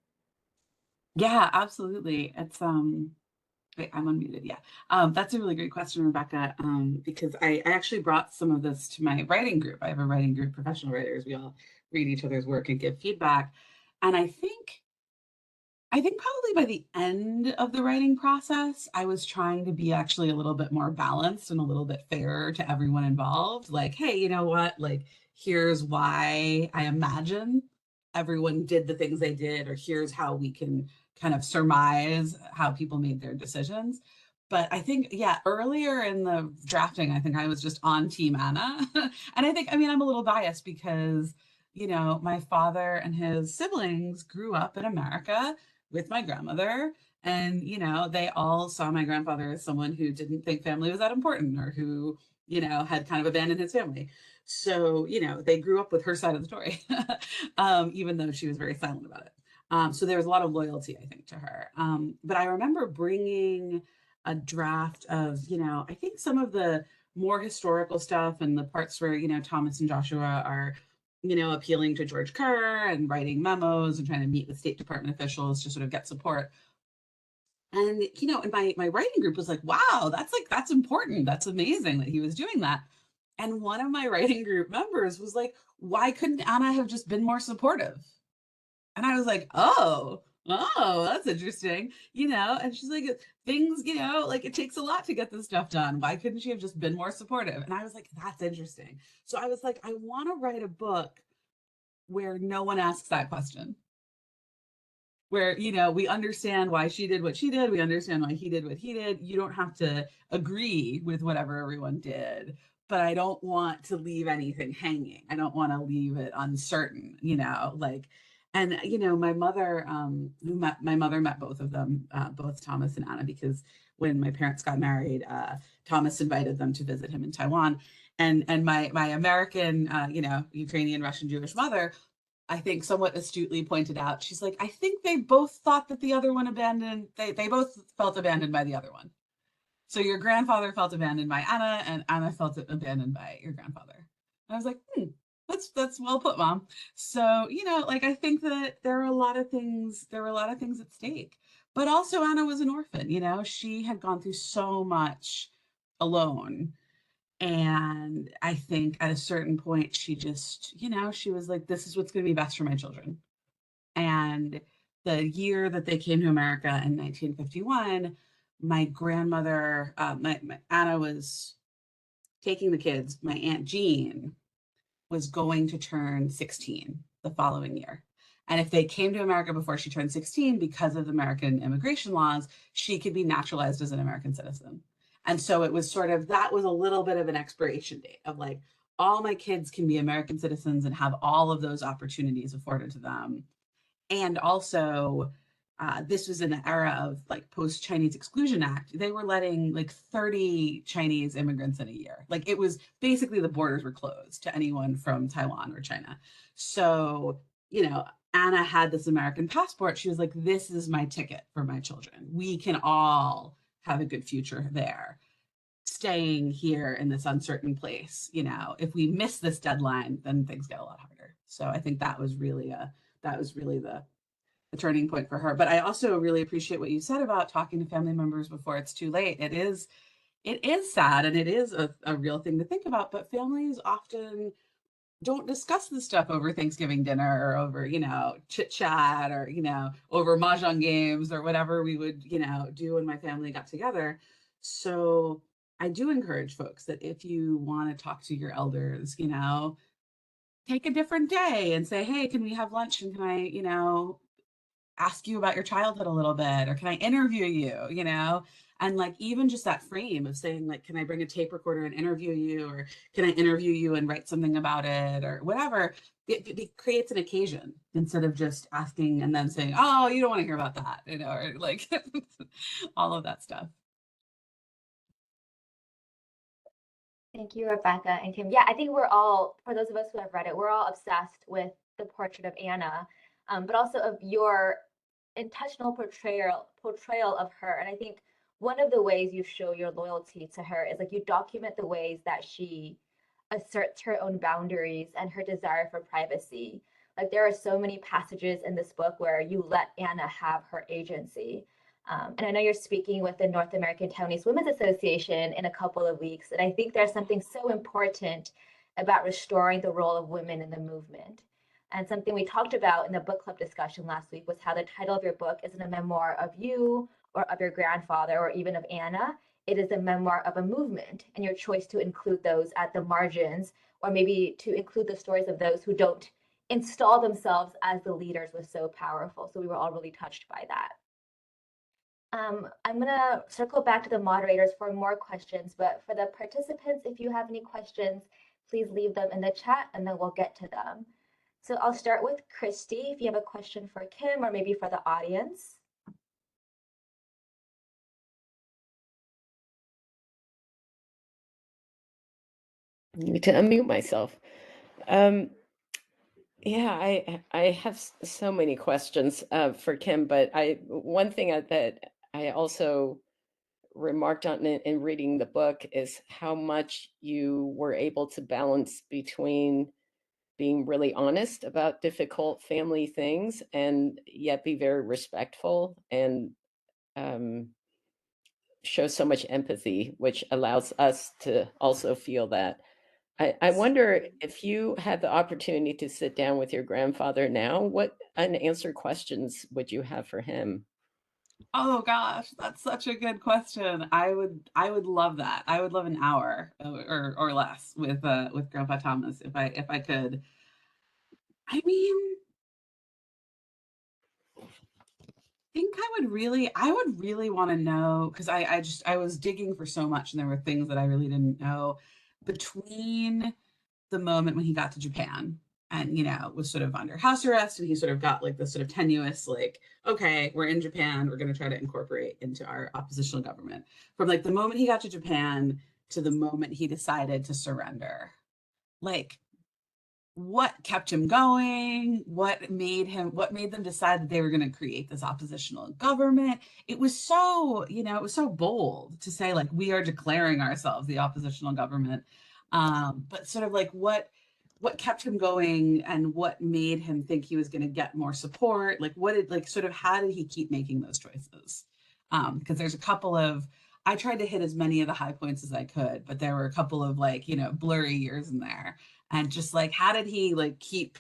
S2: Yeah, absolutely. It's wait, I'm unmuted. Yeah. That's a really great question, Rebecca. Because I actually brought some of this to my writing group. I have a writing group, professional writers. We all read each other's work and give feedback. And I think probably by the end of the writing process, I was trying to be actually a little bit more balanced and a little bit fairer to everyone involved. Like, hey, you know what? Like, here's why I imagine everyone did the things they did, or here's how we can kind of surmise how people made their decisions. But I think, yeah, earlier in the drafting, I think I was just on Team Anna. And I think, I mean, I'm a little biased because, my father and his siblings grew up in America with my grandmother. And, they all saw my grandfather as someone who didn't think family was that important, or who, had kind of abandoned his family. So, they grew up with her side of the story, even though she was very silent about it. So there was a lot of loyalty, I think, to her. But I remember bringing a draft of, I think some of the more historical stuff and the parts where, Thomas and Joshua are, appealing to George Kerr and writing memos and trying to meet with State Department officials to sort of get support. And, and my writing group was like, wow, that's important. That's amazing that he was doing that. And one of my writing group members was like, why couldn't Anna have just been more supportive? And I was like, oh, that's interesting, and she's like, things, like it takes a lot to get this stuff done. Why couldn't she have just been more supportive? And I was like, that's interesting. So I was like, I want to write a book where no one asks that question. Where, we understand why she did what she did. We understand why he did what he did. You don't have to agree with whatever everyone did, but I don't want to leave anything hanging. I don't want to leave it uncertain, and, my mother, my mother met both of them, both Thomas and Anna, because when my parents got married, Thomas invited them to visit him in Taiwan. And my American, Ukrainian, Russian, Jewish mother, I think somewhat astutely pointed out, she's like, I think they both thought that the other one they both felt abandoned by the other one. So your grandfather felt abandoned by Anna, and Anna felt abandoned by your grandfather. And I was like, that's well put, Mom. So, I think that there were a lot of things at stake. But also Anna was an orphan, she had gone through so much alone. And I think at a certain point, she just, she was like, this is what's going to be best for my children. And the year that they came to America in 1951, my grandmother, my Anna was taking the kids. My Aunt Jean was going to turn 16 the following year. And if they came to America before she turned 16, because of American immigration laws, she could be naturalized as an American citizen. And so it was sort of, that was a little bit of an expiration date of like, all my kids can be American citizens and have all of those opportunities afforded to them. And also, this was in the era of like post-Chinese Exclusion Act. They were letting like 30 Chinese immigrants in a year. Like it was basically the borders were closed to anyone from Taiwan or China. So, Anna had this American passport. She was like, this is my ticket for my children. We can all have a good future there. Staying here in this uncertain place, if we miss this deadline, then things get a lot harder. So I think that was really the turning point for her. But I also really appreciate what you said about talking to family members before it's too late. It is sad, and it is a real thing to think about, but families often don't discuss this stuff over Thanksgiving dinner or over, chit chat or, over mahjong games or whatever we would, do when my family got together. So I do encourage folks that if you want to talk to your elders, take a different day and say, hey, can we have lunch? And can I, ask you about your childhood a little bit, or can I interview you, and like even just that frame of saying like, can I bring a tape recorder and interview you, or can I interview you and write something about it, or whatever, it creates an occasion instead of just asking and then saying, oh, you don't want to hear about that, or like all of that stuff.
S1: Thank you, Rebecca and Kim. Yeah, I think we're all, for those of us who have read it, we're all obsessed with the portrait of Anna, but also of your intentional portrayal of her. And I think one of the ways you show your loyalty to her is like you document the ways that she asserts her own boundaries and her desire for privacy. Like there are so many passages in this book where you let Anna have her agency. And I know you're speaking with the North American Taiwanese Women's Association in a couple of weeks. And I think there's something so important about restoring the role of women in the movement. And something we talked about in the book club discussion last week was how the title of your book isn't a memoir of you or of your grandfather or even of Anna. It is a memoir of a movement, and your choice to include those at the margins, or maybe to include the stories of those who don't install themselves as the leaders, was so powerful. So we were all really touched by that. I'm gonna circle back to the moderators for more questions, but for the participants, if you have any questions, please leave them in the chat and then we'll get to them. So I'll start with Kristie, if you have a question for Kim or maybe for the audience.
S3: I need to unmute myself. Yeah, I have so many questions for Kim, but one thing that I also remarked on in reading the book is how much you were able to balance between being really honest about difficult family things and yet be very respectful and show so much empathy, which allows us to also feel that. I wonder if you had the opportunity to sit down with your grandfather now, what unanswered questions would you have for him?
S2: Oh gosh, that's such a good question. I would love that. I would love an hour or less with Grandpa Thomas if I could. I mean, I would really want to know because I was digging for so much and there were things that I really didn't know between the moment when he got to Japan and was sort of under house arrest and he sort of got like this sort of tenuous like, okay, we're in Japan, we're going to try to incorporate into our oppositional government. From like the moment he got to Japan to the moment he decided to surrender, like what kept him going, what made them decide that they were going to create this oppositional government. It was so it was so bold to say like we are declaring ourselves the oppositional government, but sort of like what kept him going and what made him think he was going to get more support, like what did like sort of how did he keep making those choices, because there's a couple of I tried to hit as many of the high points as I could, but there were a couple of like blurry years in there, and just like how did he like keep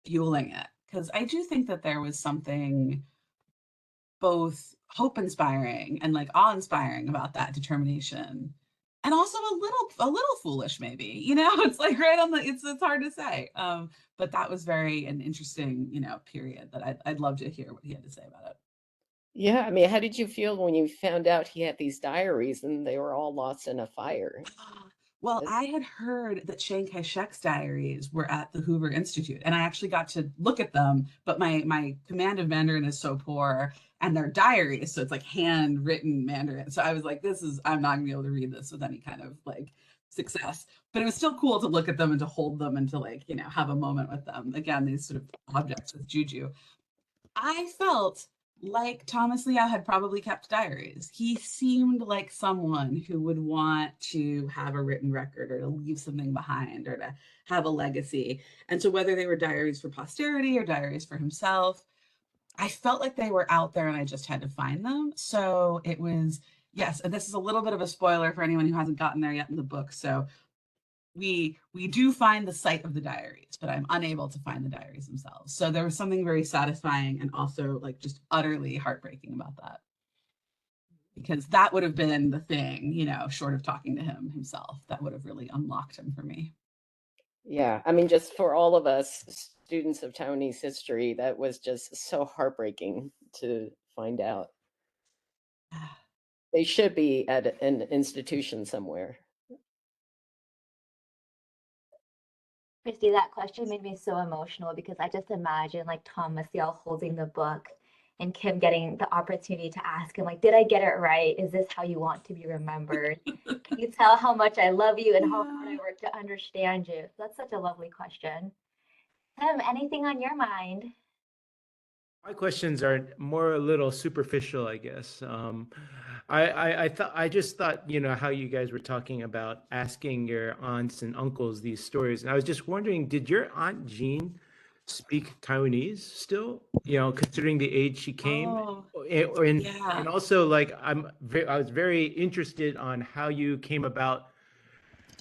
S2: fueling it, because I do think that there was something both hope inspiring and like awe inspiring about that determination, and also a little foolish maybe, it's like right on the it's hard to say, but that was very an interesting period that I'd love to hear what he had to say about it.
S3: Yeah, I mean, how did you feel when you found out he had these diaries and they were all lost in a fire?
S2: Well, I had heard that Chiang Kai-shek's diaries were at the Hoover Institute, and I actually got to look at them, but my command of Mandarin is so poor, and they're diaries, so it's like handwritten Mandarin. So I was like, I'm not gonna be able to read this with any kind of like success. But it was still cool to look at them and to hold them and to like, have a moment with them. Again, these sort of objects with juju. I felt like Thomas Liao had probably kept diaries. He seemed like someone who would want to have a written record or to leave something behind or to have a legacy. And so whether they were diaries for posterity or diaries for himself, I felt like they were out there and I just had to find them. So it was, yes, and this is a little bit of a spoiler for anyone who hasn't gotten there yet in the book. So we do find the site of the diaries, but I'm unable to find the diaries themselves. So there was something very satisfying and also like just utterly heartbreaking about that, because that would have been the thing, short of talking to him himself, that would have really unlocked him for me.
S3: Yeah, I mean, just for all of us students of Taiwanese history, that was just so heartbreaking to find out. They should be at an institution somewhere.
S1: Kristie, that question made me so emotional because I just imagine like Thomas Liao holding the book and Kim getting the opportunity to ask him, like, did I get it right? Is this how you want to be remembered? Can you tell how much I love you and how hard I work to understand you? That's such a lovely question. Kim, anything on your mind?
S4: My questions are more a little superficial, I guess. I just thought, how you guys were talking about asking your aunts and uncles these stories, and I was just wondering, did your Aunt Jean speak Taiwanese still? Considering the age she came, and also like I was very interested on how you came about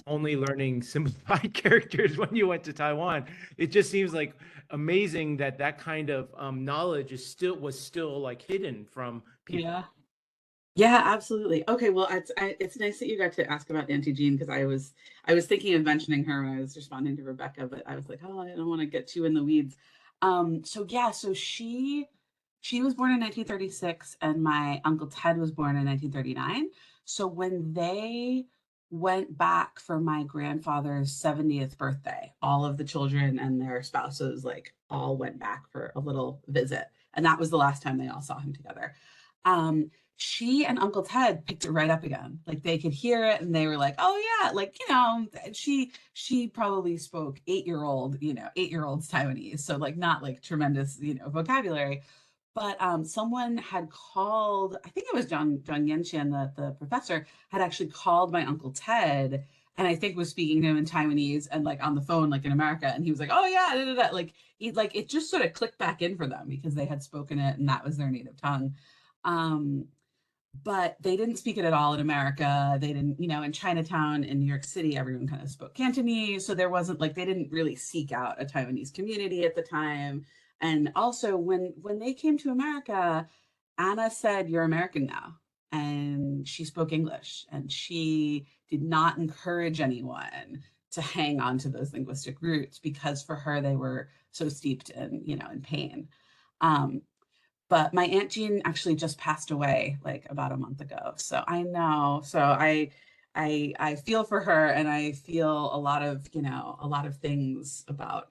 S4: only learning simplified characters when you went to Taiwan. It just seems like amazing that kind of knowledge was still like hidden from people.
S2: Yeah, absolutely. Okay, well, it's nice that you got to ask about Auntie Jean, because I was thinking of mentioning her when I was responding to Rebecca, but I was like, oh, I don't want to get too in the weeds. So she She was born in 1936 and my Uncle Ted was born in 1939. So when they went back for my grandfather's 70th birthday, all of the children and their spouses like all went back for a little visit. And that was the last time they all saw him together. She and Uncle Ted picked it right up again. Like they could hear it and they were like, oh yeah, like, you know, she probably spoke 8-year-old, you know, 8-year-olds Taiwanese. So like not like tremendous, you know, vocabulary. But someone had called, I think it was John Yenxian, the professor, had actually called my Uncle Ted and I think was speaking to him in Taiwanese and like on the phone, like in America. And he was like, oh yeah, da, da, da. Like, it just sort of clicked back in for them because they had spoken it and that was their native tongue. But they didn't speak it at all in America. They didn't, you know, in Chinatown, in New York City, everyone kind of spoke Cantonese. So there wasn't like, they didn't really seek out a Taiwanese community at the time. And also when they came to America, Anna said, you're American now. And she spoke English and she did not encourage anyone to hang on to those linguistic roots because for her, they were so steeped in, you know, in pain. But my Aunt Jean actually just passed away like about a month ago. So I know. So I feel for her and I feel a lot of, you know, a lot of things about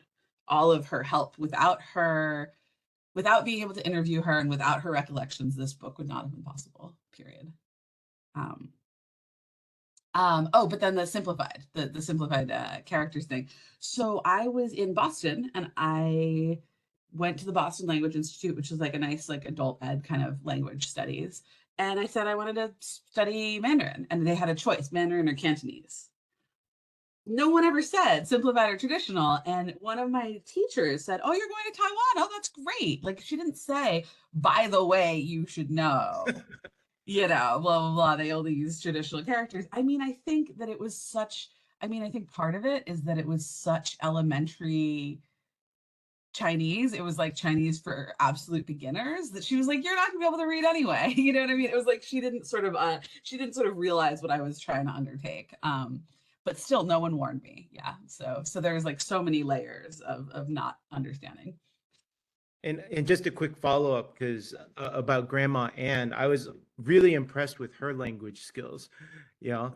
S2: all of her help. Without her, without being able to interview her and without her recollections, this book would not have been possible, period. But then the simplified characters thing. So I was in Boston and I went to the Boston Language Institute, which is like a nice like adult ed kind of language studies. And I said I wanted to study Mandarin and they had a choice, Mandarin or Cantonese. No one ever said simplified or traditional. And one of my teachers said, oh, you're going to Taiwan. Oh, that's great. Like she didn't say, by the way, you should know. You know, blah, blah, blah. They only use traditional characters. I mean, I think that it was such, I mean, I think part of it is that it was such elementary Chinese. It was like Chinese for absolute beginners that she was like, you're not gonna be able to read anyway. You know what I mean? It was like she didn't sort of realize what I was trying to undertake. But still no one warned me. Yeah. So there's like so many layers of not understanding.
S4: And just a quick follow-up, because about Grandma Anne, I was really impressed with her language skills. You know,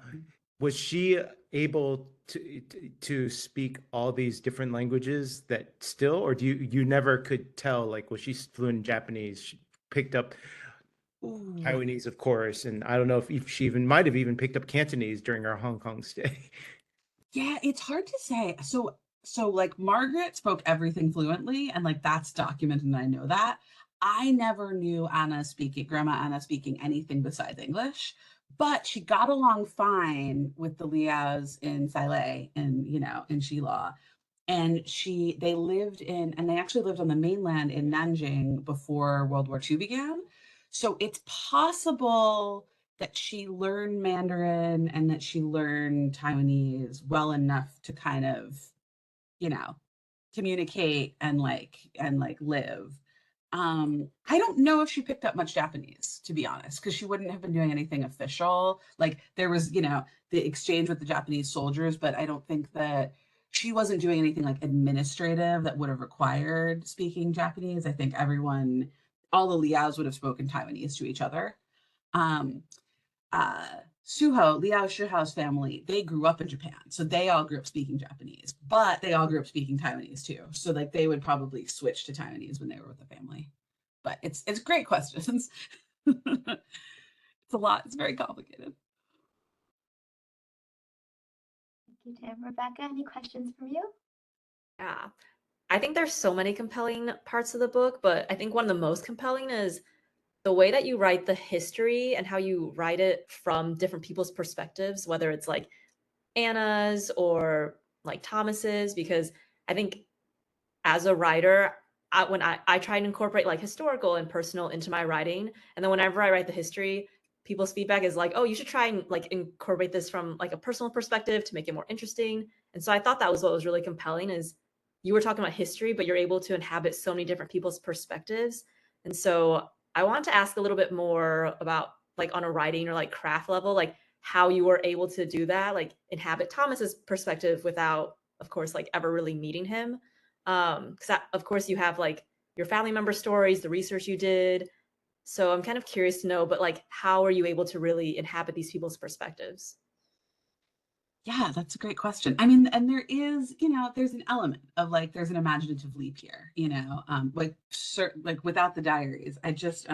S4: was she able to speak all these different languages that still, or do you never could tell, like, was she fluent in Japanese? She picked up
S2: Ooh.
S4: Taiwanese, of course, and I don't know if she even might have even picked up Cantonese during our Hong Kong stay.
S2: Yeah, it's hard to say. So like Margaret spoke everything fluently and like that's documented and I know that. I never knew Grandma Anna speaking anything besides English, but she got along fine with the Liaos in Silay and, you know, in Shilaw. And they actually lived on the mainland in Nanjing before World War II began. So it's possible that she learned Mandarin and that she learned Taiwanese well enough to kind of, you know, communicate and live. I don't know if she picked up much Japanese, to be honest, because she wouldn't have been doing anything official. Like there was, you know, the exchange with the Japanese soldiers, but I don't think that she wasn't doing anything like administrative that would have required speaking Japanese. I think all the Liaos would have spoken Taiwanese to each other. Liao Shihao's family, they grew up in Japan. So they all grew up speaking Japanese, but they all grew up speaking Taiwanese too. So like they would probably switch to Taiwanese when they were with the family. But it's great questions. It's a lot. It's very complicated.
S1: Thank you, Tim. Rebecca, any questions from you?
S5: Yeah, I think there's so many compelling parts of the book, but I think one of the most compelling is the way that you write the history and how you write it from different people's perspectives, whether it's like Anna's or like Thomas's, because I think as a writer, when I try and incorporate like historical and personal into my writing, and then whenever I write the history, people's feedback is like, oh, you should try and like incorporate this from like a personal perspective to make it more interesting. And so I thought that was what was really compelling is you were talking about history, but you're able to inhabit so many different people's perspectives. And so I want to ask a little bit more about like on a writing or like craft level, like how you were able to do that, like inhabit Thomas's perspective without, of course, like ever really meeting him. Because of course you have like your family member stories, the research you did. So I'm kind of curious to know, but like, how are you able to really inhabit these people's perspectives?
S2: Yeah, that's a great question. I mean, and there is, there's an element of like, there's an imaginative leap here, like without the diaries. I just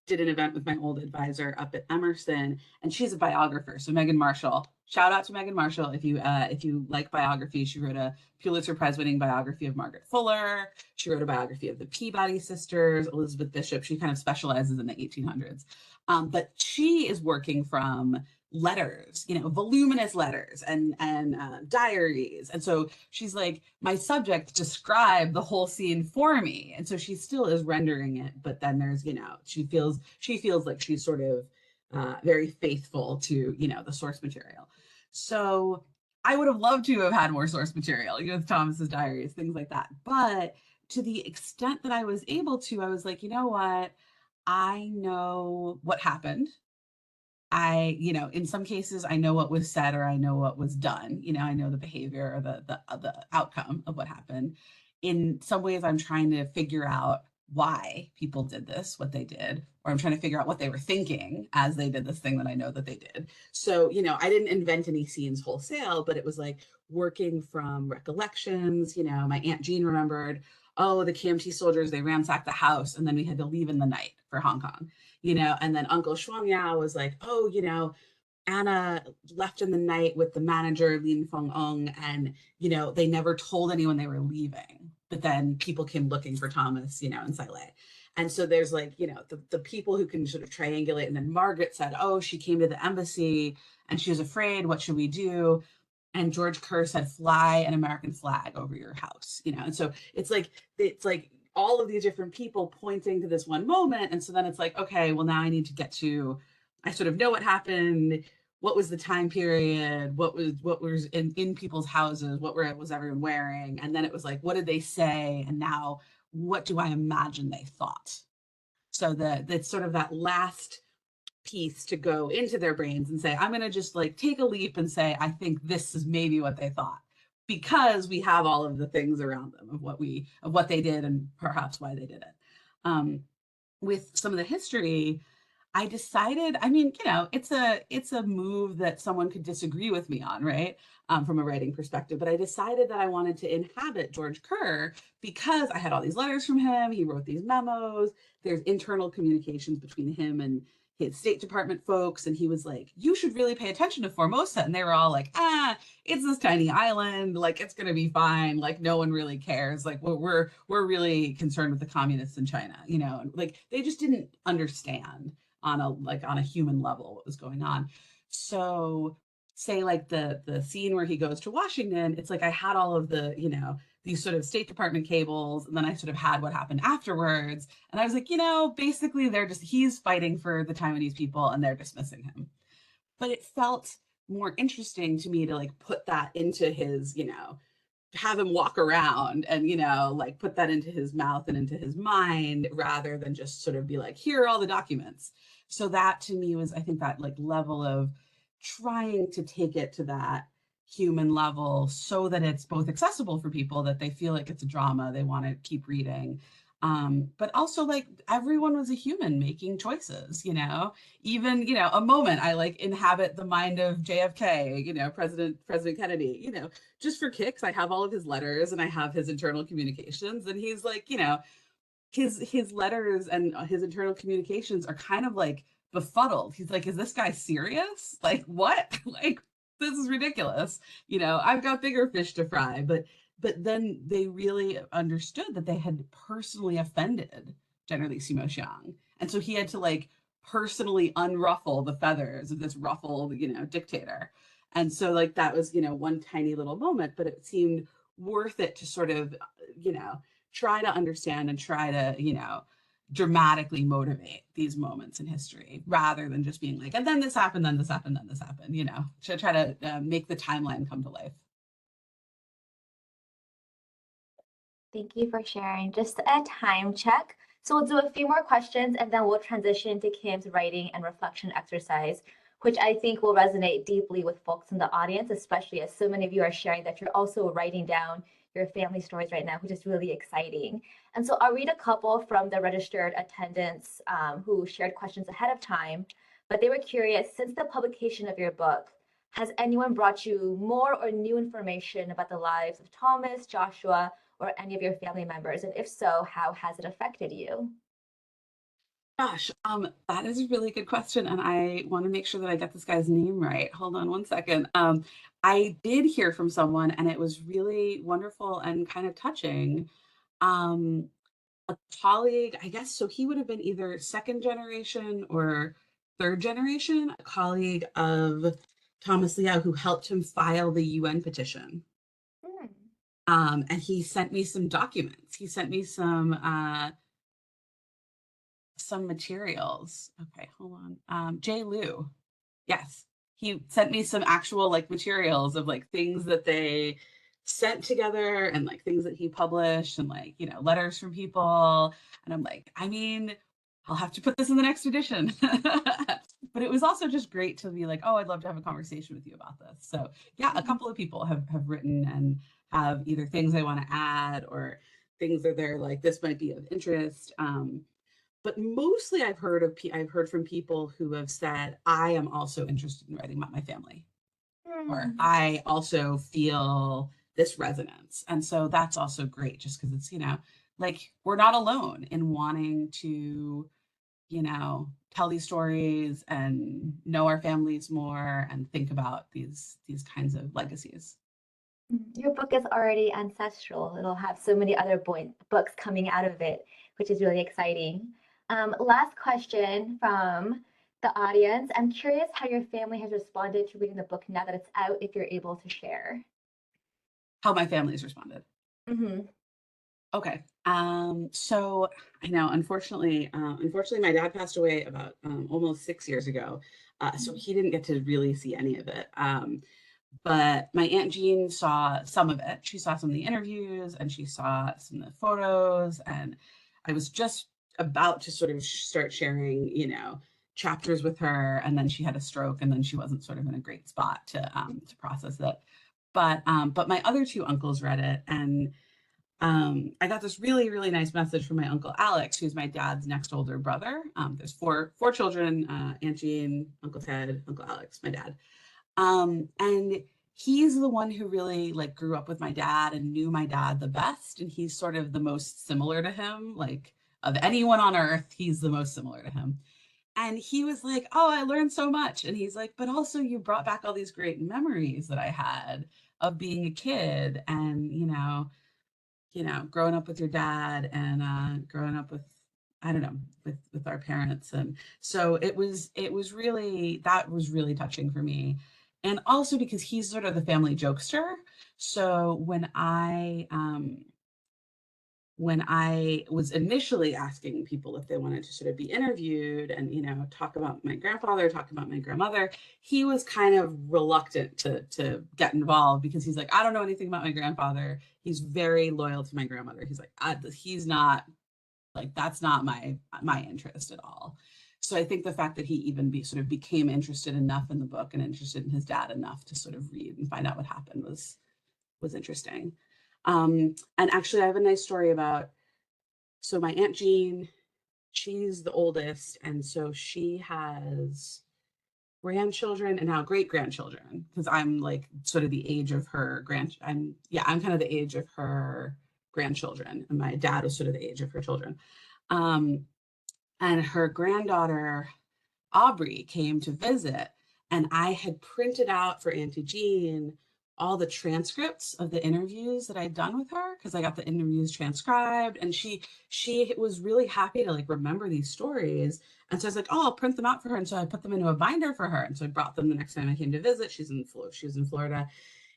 S2: did an event with my old advisor up at Emerson, and she's a biographer. So Megan Marshall, shout out to Megan Marshall. If you like biography, she wrote a Pulitzer Prize winning biography of Margaret Fuller. She wrote a biography of the Peabody sisters, Elizabeth Bishop. She kind of specializes in the 1800s. But she is working from letters, voluminous letters and diaries. And so she's like, my subject described the whole scene for me. And so she still is rendering it, but then there's, she feels like she's sort of very faithful to, the source material. So I would have loved to have had more source material, with Thomas's diaries, things like that. But to the extent that I was able to, I was like, you know what? I know what happened. In some cases, I know what was said or I know what was done. I know the behavior or the outcome of what happened. In some ways, I'm trying to figure out why people did this, what they did, or I'm trying to figure out what they were thinking as they did this thing that I know that they did. So, I didn't invent any scenes wholesale, but it was like working from recollections. My Aunt Jean remembered, oh, the KMT soldiers, they ransacked the house and then we had to leave in the night for Hong Kong. And then Uncle Shuang Yao was like, oh, Anna left in the night with the manager, Lin Feng Ong, and, they never told anyone they were leaving. But then people came looking for Thomas, in Silay. And so there's like, the people who can sort of triangulate. And then Margaret said, oh, she came to the embassy and she was afraid. What should we do? And George Kerr said, fly an American flag over your house, And so it's like all of these different people pointing to this one moment. And so then it's like, okay, well, now I need to get to, I sort of know what happened. What was the time period? What was in people's houses? What was everyone wearing? And then it was like, what did they say? And now what do I imagine they thought? So that's sort of that last piece to go into their brains and say, I'm going to just like take a leap and say, I think this is maybe what they thought, because we have all of the things around them of what they did and perhaps why they did it. With some of the history, I decided, I mean, it's a move that someone could disagree with me on, right? From a writing perspective, but I decided that I wanted to inhabit George Kerr because I had all these letters from him. He wrote these memos. There's internal communications between him and his State Department folks. And he was like, you should really pay attention to Formosa. And they were all like, it's this tiny island. Like, it's going to be fine. Like, no one really cares. Like, we're really concerned with the communists in China, like they just didn't understand on a human level what was going on. So say like the scene where he goes to Washington, it's like I had all of the, these sort of State Department cables, and then I sort of had what happened afterwards. And I was like, basically he's fighting for the Taiwanese people and they're dismissing him. But it felt more interesting to me to like put that into his, have him walk around and, like put that into his mouth and into his mind rather than just sort of be like, here are all the documents. So that to me was, I think, that like level of trying to take it to that human level so that it's both accessible for people, that they feel like it's a drama, they want to keep reading. But also like everyone was a human making choices, even, a moment I like inhabit the mind of JFK, President Kennedy, just for kicks. I have all of his letters and I have his internal communications, and he's like, his letters and his internal communications are kind of like befuddled. He's like, is this guy serious? Like, what? Like, this is ridiculous. I've got bigger fish to fry. But then they really understood that they had personally offended General Sima Xiang. And so he had to like personally unruffle the feathers of this ruffled, dictator. And so like that was, one tiny little moment, but it seemed worth it to sort of, try to understand and try to, dramatically motivate these moments in history rather than just being like, and then this happened, then this happened, then this happened, to try to make the timeline come to life.
S1: Thank you for sharing. Just a time check. So we'll do a few more questions and then we'll transition to Kim's writing and reflection exercise, which I think will resonate deeply with folks in the audience, especially as so many of you are sharing that you're also writing down your family stories right now, which is really exciting. And so I'll read a couple from the registered attendants who shared questions ahead of time, but they were curious, since the publication of your book, has anyone brought you more or new information about the lives of Thomas, Joshua, or any of your family members? And if so, how has it affected you?
S2: Gosh, that is a really good question, and I want to make sure that I get this guy's name right. Hold on one second. I did hear from someone, and it was really wonderful and kind of touching. Um, a colleague, I guess, so he would have been either second generation or third generation, a colleague of Thomas Liao who helped him file the UN petition. And he sent me some documents. He sent me some materials. Okay, hold on. Jay Liu. Yes. He sent me some actual like materials of like things that they sent together and like things that he published and like, you know, letters from people. And I'm like, I mean, I'll have to put this in the next edition. But it was also just great to be like, oh, I'd love to have a conversation with you about this. So yeah, a couple of people have written and have either things they want to add or things that they're like, this might be of interest. But mostly I've heard from people who have said, I am also interested in writing about my family, or I also feel this resonance. And so that's also great, just because it's, you know, like we're not alone in wanting to, you know, tell these stories and know our families more and think about these kinds of legacies.
S1: Your book is already ancestral. It'll have so many other books coming out of it, which is really exciting. Last question from the audience. I'm curious how your family has responded to reading the book now that it's out, if you're able to share.
S2: How my family's responded. Okay. So I know, unfortunately, my dad passed away about almost 6 years ago. So he didn't get to really see any of it. But my Aunt Jean saw some of it. She saw some of the interviews and she saw some of the photos. And I was just about to sort of start sharing, you know, chapters with her. And then she had a stroke and then she wasn't sort of in a great spot to process it. But my other two uncles read it, and I got this really, really nice message from my uncle Alex, who's my dad's next older brother. There's four children, Aunt Jean, Uncle Ted, Uncle Alex, my dad. And he's the one who really like grew up with my dad and knew my dad the best. And he's sort of the most similar to him, like of anyone on earth, he's the most similar to him. And he was like, oh, I learned so much. And he's like, but also you brought back all these great memories that I had of being a kid and, you know, growing up with your dad and growing up with, I don't know, with our parents. And so it was really, that was really touching for me. And also because he's sort of the family jokester. So when I was initially asking people if they wanted to sort of be interviewed and, you know, talk about my grandfather, talk about my grandmother, he was kind of reluctant to get involved because he's like, I don't know anything about my grandfather. He's very loyal to my grandmother. He's like, he's not like, that's not my interest at all. So I think the fact that he even sort of became interested enough in the book and interested in his dad enough to sort of read and find out what happened was interesting. And actually I have a nice story about, so my Aunt Jean, she's the oldest. And so she has grandchildren and now great grandchildren, because I'm like sort of the age of her I'm kind of the age of her grandchildren. And my dad was sort of the age of her children. And her granddaughter, Aubrey, came to visit, and I had printed out for Auntie Jean all the transcripts of the interviews that I'd done with her, because I got the interviews transcribed, and she was really happy to like remember these stories. And so I was like, oh, I'll print them out for her. And so I put them into a binder for her. And so I brought them the next time I came to visit. She was in Florida.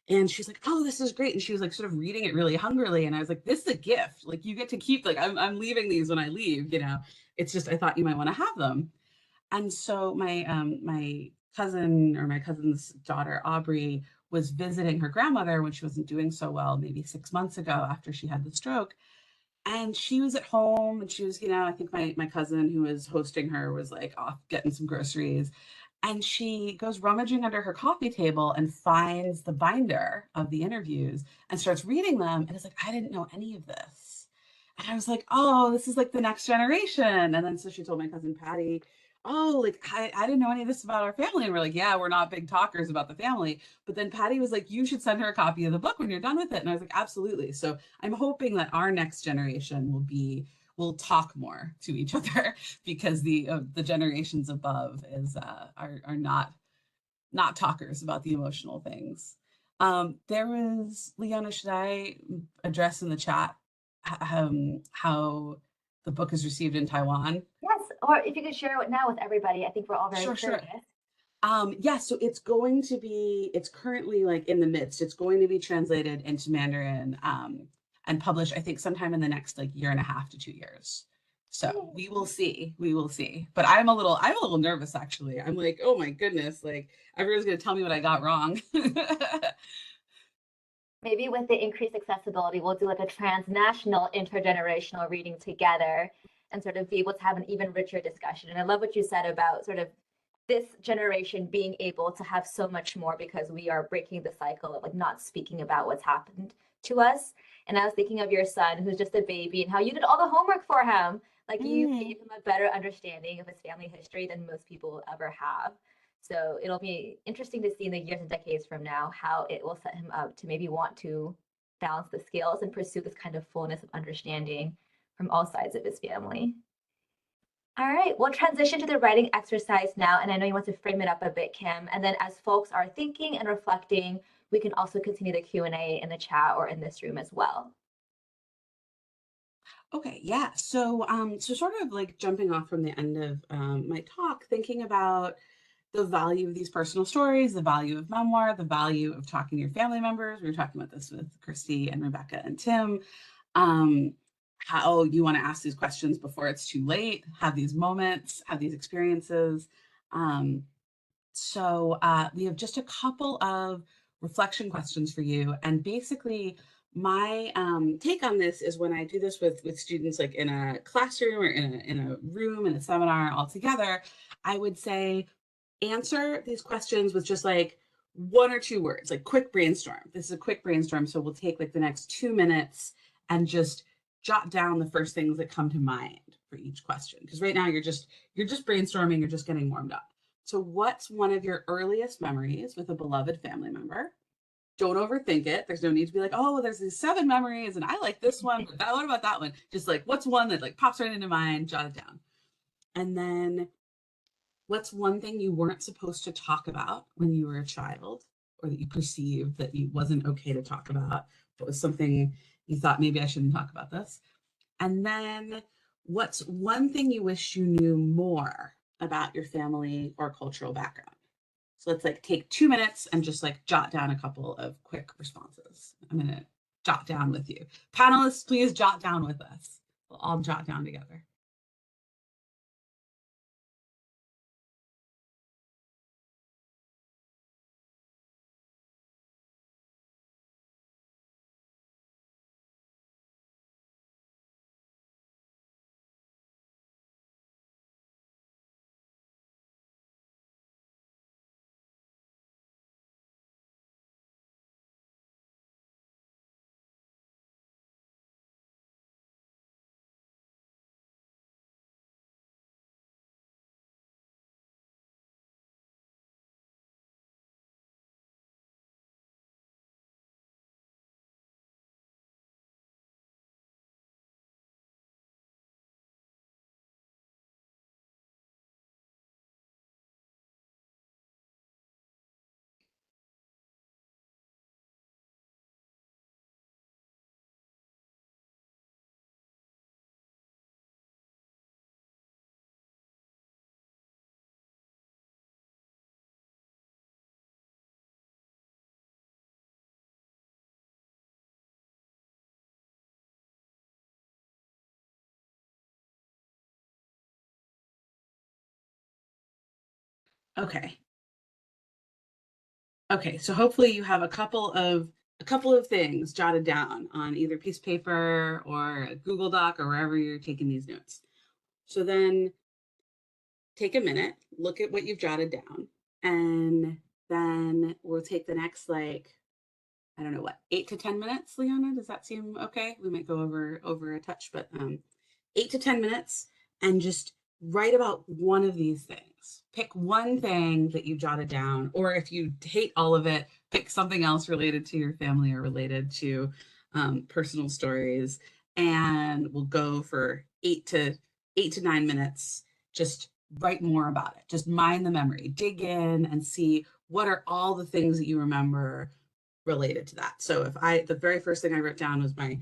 S2: And she's like, oh, this is great. And she was like sort of reading it really hungrily. And I was like, this is a gift. Like you get to keep, like, I'm leaving these when I leave, you know, it's just, I thought you might want to have them. And so my cousin's daughter, Aubrey, was visiting her grandmother when she wasn't doing so well, maybe 6 months ago after she had the stroke. And she was at home and she was, you know, I think my cousin who was hosting her was like off getting some groceries. And she goes rummaging under her coffee table and finds the binder of the interviews and starts reading them. And it's like, I didn't know any of this. And I was like, oh, this is like the next generation. And then so she told my cousin Patty, oh, like I didn't know any of this about our family. And we're like, yeah, we're not big talkers about the family. But then Patty was like, you should send her a copy of the book when you're done with it. And I was like, absolutely. So I'm hoping that our next generation will talk more to each other because the generations above are not talkers about the emotional things. There was, Leona, should I address in the chat how the book is received in Taiwan?
S1: Yes, or if you could share it now with everybody, I think we're all very
S2: Sure.
S1: curious.
S2: Yeah, so it's currently like in the midst. It's going to be translated into Mandarin and published, I think, sometime in the next like year and a half to 2 years. So we will see. But I'm a little nervous actually. I'm like, oh my goodness, like everyone's gonna tell me what I got wrong.
S1: Maybe with the increased accessibility, we'll do like a transnational intergenerational reading together and sort of be able to have an even richer discussion. And I love what you said about sort of this generation being able to have so much more because we are breaking the cycle of like not speaking about what's happened to us. And I was thinking of your son who's just a baby and how you did all the homework for him. Like you gave him a better understanding of his family history than most people will ever have. So it'll be interesting to see in the years and decades from now how it will set him up to maybe want to balance the scales and pursue this kind of fullness of understanding from all sides of his family. All right, we'll transition to the writing exercise now. And I know you want to frame it up a bit, Kim. And then as folks are thinking and reflecting, we can also continue the Q&A in the chat or in this room as well.
S2: Okay, yeah. So sort of like jumping off from the end of my talk, thinking about the value of these personal stories, the value of memoir, the value of talking to your family members. We were talking about this with Kristie and Rebecca and Tim. How you want to ask these questions before it's too late, have these moments, have these experiences. So we have just a couple of reflection questions for you. And basically, my take on this is when I do this with students, like in a classroom or in a room, in a seminar all together, I would say, answer these questions with just like 1 or 2 words, like quick brainstorm. This is a quick brainstorm. So we'll take like the next 2 minutes and just jot down the first things that come to mind for each question. Because right now you're just brainstorming, you're just getting warmed up. So what's one of your earliest memories with a beloved family member? Don't overthink it. There's no need to be like, oh, there's these 7 memories and I like this one, but what about that one? Just like, what's one that like pops right into mind, jot it down. And then what's one thing you weren't supposed to talk about when you were a child, or that you perceived that you wasn't okay to talk about, but was something you thought maybe I shouldn't talk about this? And then what's one thing you wish you knew more about your family or cultural background? So let's like take 2 minutes and just like jot down a couple of quick responses. I'm going to jot down with you. Panelists, please jot down with us. We'll all jot down together. Okay, so hopefully you have a couple of things jotted down on either a piece of paper or a Google Doc or wherever you're taking these notes. So then take a minute, look at what you've jotted down, and then we'll take the next, like, I don't know what, 8 to 10 minutes, Liana. Does that seem okay? We might go over a touch, but 8 to 10 minutes, and just write about one of these things. Pick one thing that you jotted down, or if you hate all of it, pick something else related to your family or related to personal stories, and we'll go for 8 to 9 minutes. Just write more about it. Just mine the memory. Dig in and see what are all the things that you remember related to that. So the very first thing I wrote down was my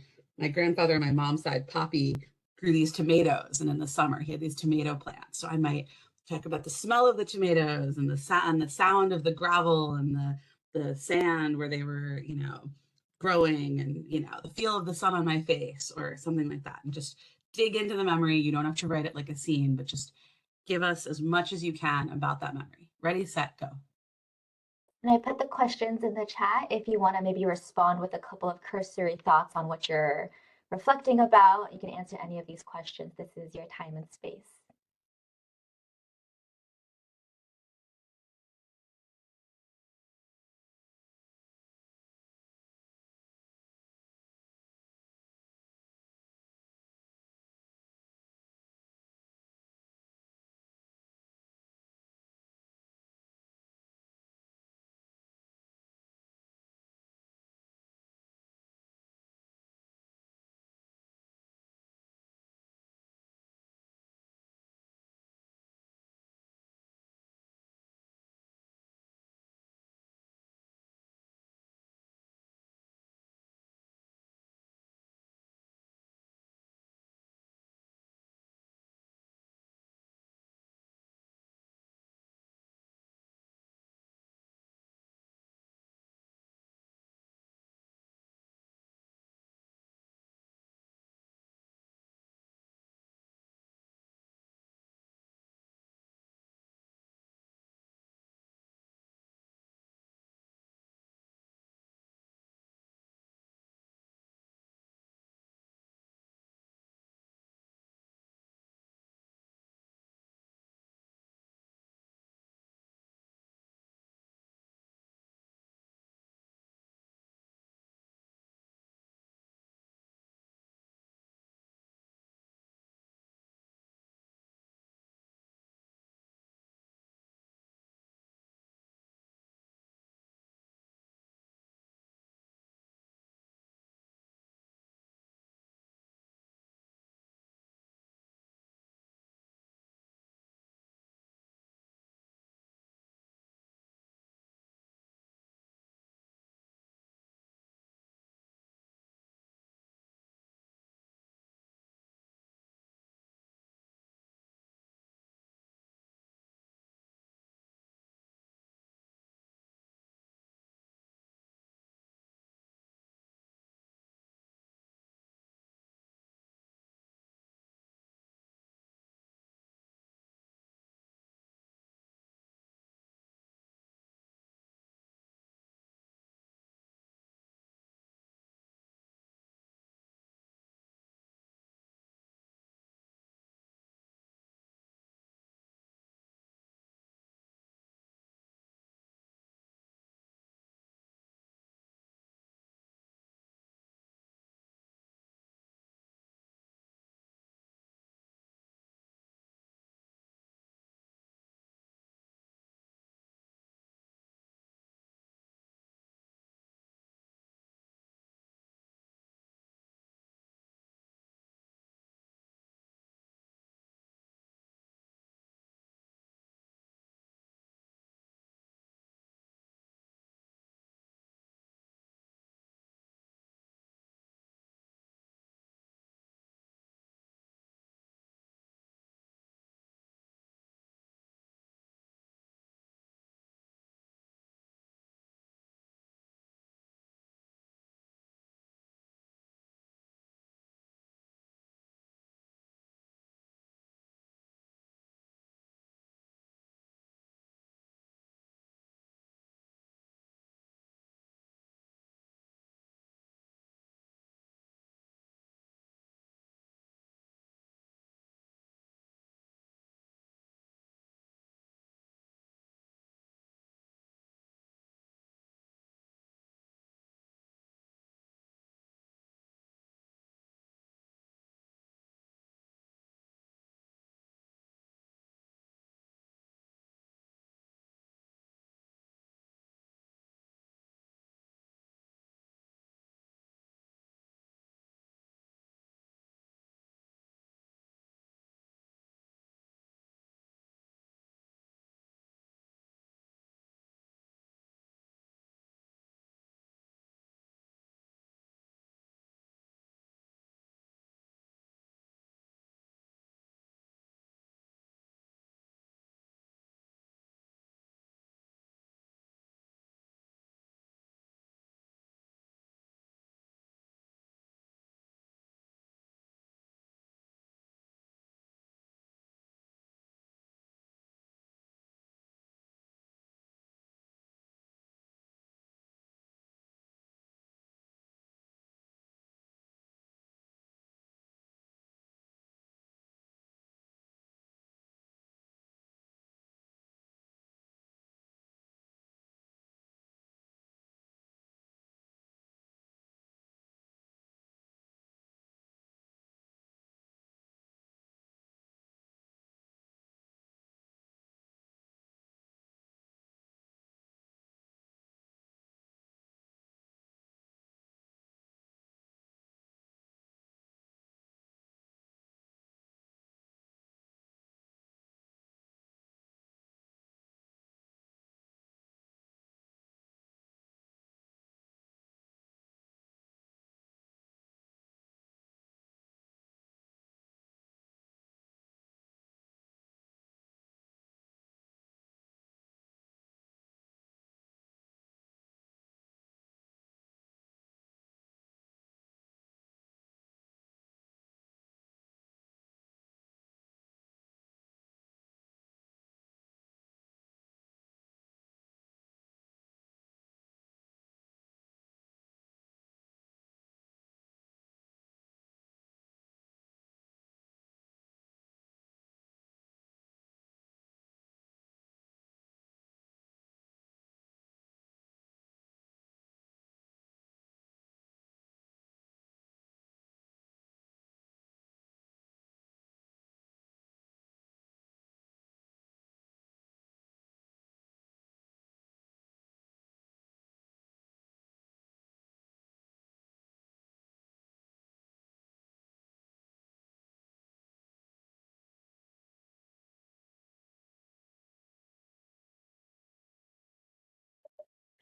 S2: grandfather on my mom's side, Poppy, grew these tomatoes, and in the summer he had these tomato plants. So I might talk about the smell of the tomatoes and the sound of the gravel and the sand where they were, growing, and the feel of the sun on my face or something like that. And just dig into the memory. You don't have to write it like a scene, but just give us as much as you can about that memory. Ready, set, go.
S1: And I put the questions in the chat if you want to maybe respond with a couple of cursory thoughts on what you're reflecting about. You can answer any of these questions. This is your time and space.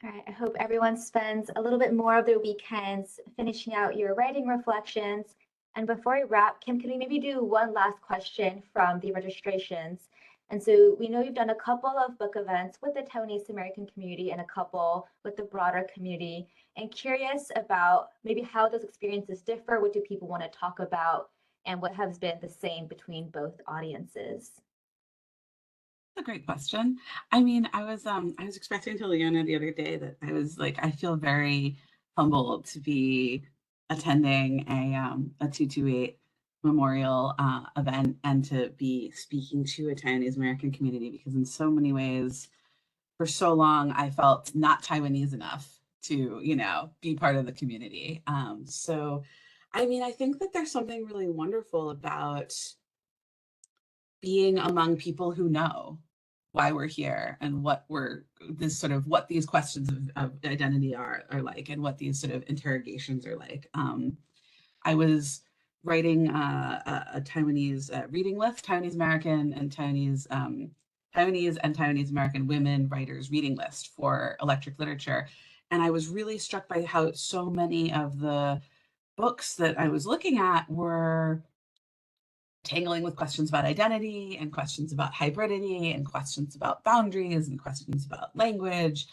S1: All right, I hope everyone spends a little bit more of their weekends finishing out your writing reflections. And before we wrap, Kim, can we maybe do one last question from the registrations? And so we know you've done a couple of book events with the Taiwanese American community and a couple with the broader community. And curious about maybe how those experiences differ. What do people want to talk about? And what has been the same between both audiences?
S2: A great question. I mean, I was expressing to Leona the other day that I was like, I feel very humbled to be attending a 228 memorial event and to be speaking to a Taiwanese American community, because in so many ways, for so long, I felt not Taiwanese enough to, be part of the community. So, I mean, I think that there's something really wonderful about being among people who know why we're here and what these questions of identity are like, and what these sort of interrogations are like. I was writing a Taiwanese reading list, Taiwanese American and Taiwanese and Taiwanese American women writers reading list for Electric Literature. And I was really struck by how so many of the books that I was looking at were tangling with questions about identity and questions about hybridity and questions about boundaries and questions about language.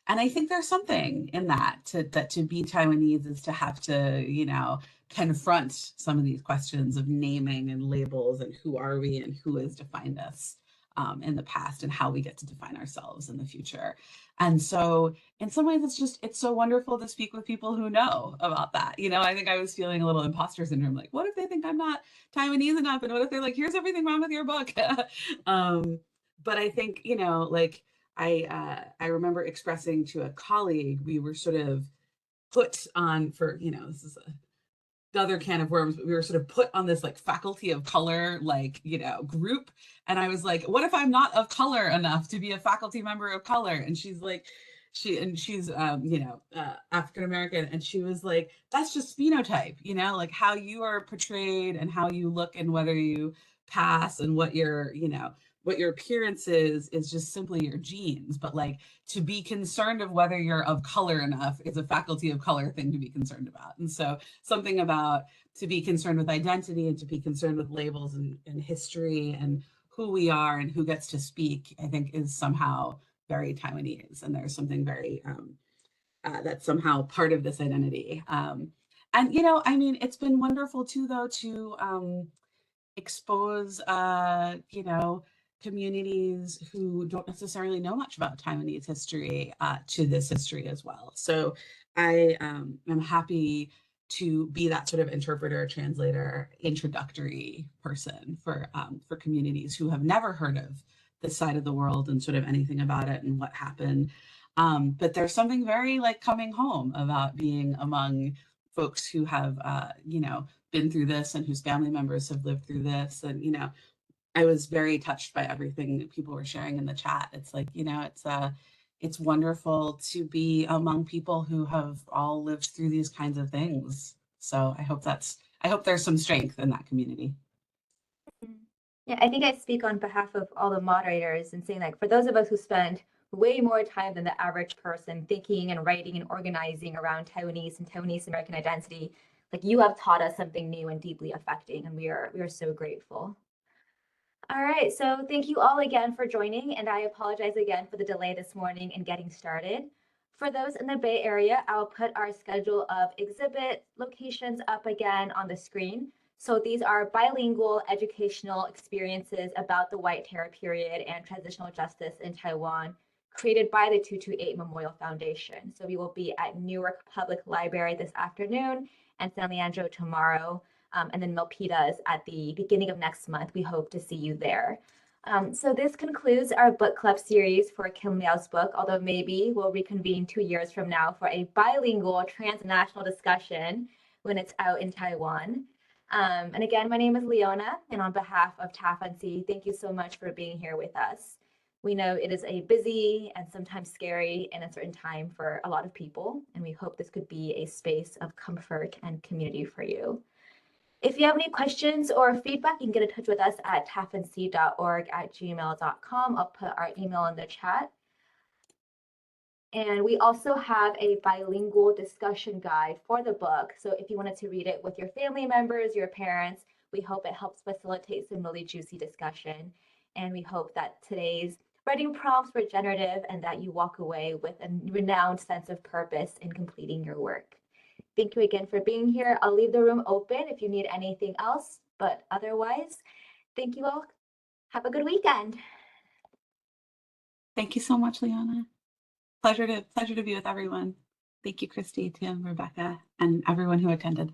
S2: And I think there's something in that to be Taiwanese is to have to, confront some of these questions of naming and labels and who are we and who has defined us in the past and how we get to define ourselves in the future. And so in some ways, it's so wonderful to speak with people who know about that. I think I was feeling a little imposter syndrome, like, what if they think I'm not Taiwanese enough? And what if they're like, here's everything wrong with your book? But I think, I remember expressing to a colleague, we were sort of put on for, this is the other can of worms, but we were sort of put on this like faculty of color, group. And I was like, what if I'm not of color enough to be a faculty member of color? And she's like, she's African-American. And she was like, that's just phenotype, like how you are portrayed and how you look and whether you pass and what your appearance is just simply your genes. But like to be concerned of whether you're of color enough is a faculty of color thing to be concerned about. And so something about to be concerned with identity and to be concerned with labels and history and who we are and who gets to speak, I think is somehow very Taiwanese. And there's something very, that's somehow part of this identity. And, I mean, it's been wonderful too, though, to expose, communities who don't necessarily know much about Taiwanese history to this history as well. So I am happy to be that sort of interpreter, translator, introductory person for communities who have never heard of this side of the world and sort of anything about it and what happened. But there's something very like coming home about being among folks who have, been through this and whose family members have lived through this. And, I was very touched by everything that people were sharing in the chat. It's like, it's wonderful to be among people who have all lived through these kinds of things. So I hope there's some strength in that community.
S1: Yeah, I think I speak on behalf of all the moderators and saying, like, for those of us who spend way more time than the average person thinking and writing and organizing around Taiwanese and Taiwanese American identity, like, you have taught us something new and deeply affecting, and we are so grateful. All right, so thank you all again for joining, and I apologize again for the delay this morning in getting started. For those in the Bay Area, I'll put our schedule of exhibit locations up again on the screen. So these are bilingual educational experiences about the White Terror period and transitional justice in Taiwan, created by the 228 Memorial Foundation. So we will be at Newark Public Library this afternoon and San Leandro tomorrow. And then Milpitas at the beginning of next month. We hope to see you there. So this concludes our book club series for Kim Liao's book, although maybe we'll reconvene 2 years from now for a bilingual transnational discussion when it's out in Taiwan. And again, my name is Leona, and on behalf of Tafnc, thank you so much for being here with us. We know it is a busy and sometimes scary and uncertain time for a lot of people, and we hope this could be a space of comfort and community for you. If you have any questions or feedback, you can get in touch with us at tafnc.org@gmail.com. I'll put our email in the chat. And we also have a bilingual discussion guide for the book. So if you wanted to read it with your family members, your parents, we hope it helps facilitate some really juicy discussion. And we hope that today's writing prompts were generative and that you walk away with a renowned sense of purpose in completing your work. Thank you again for being here. I'll leave the room open if you need anything else, but otherwise, thank you all. Have a good weekend.
S2: Thank you so much, Liana. Pleasure to be with everyone. Thank you, Kristie, Tim, Rebecca, and everyone who attended.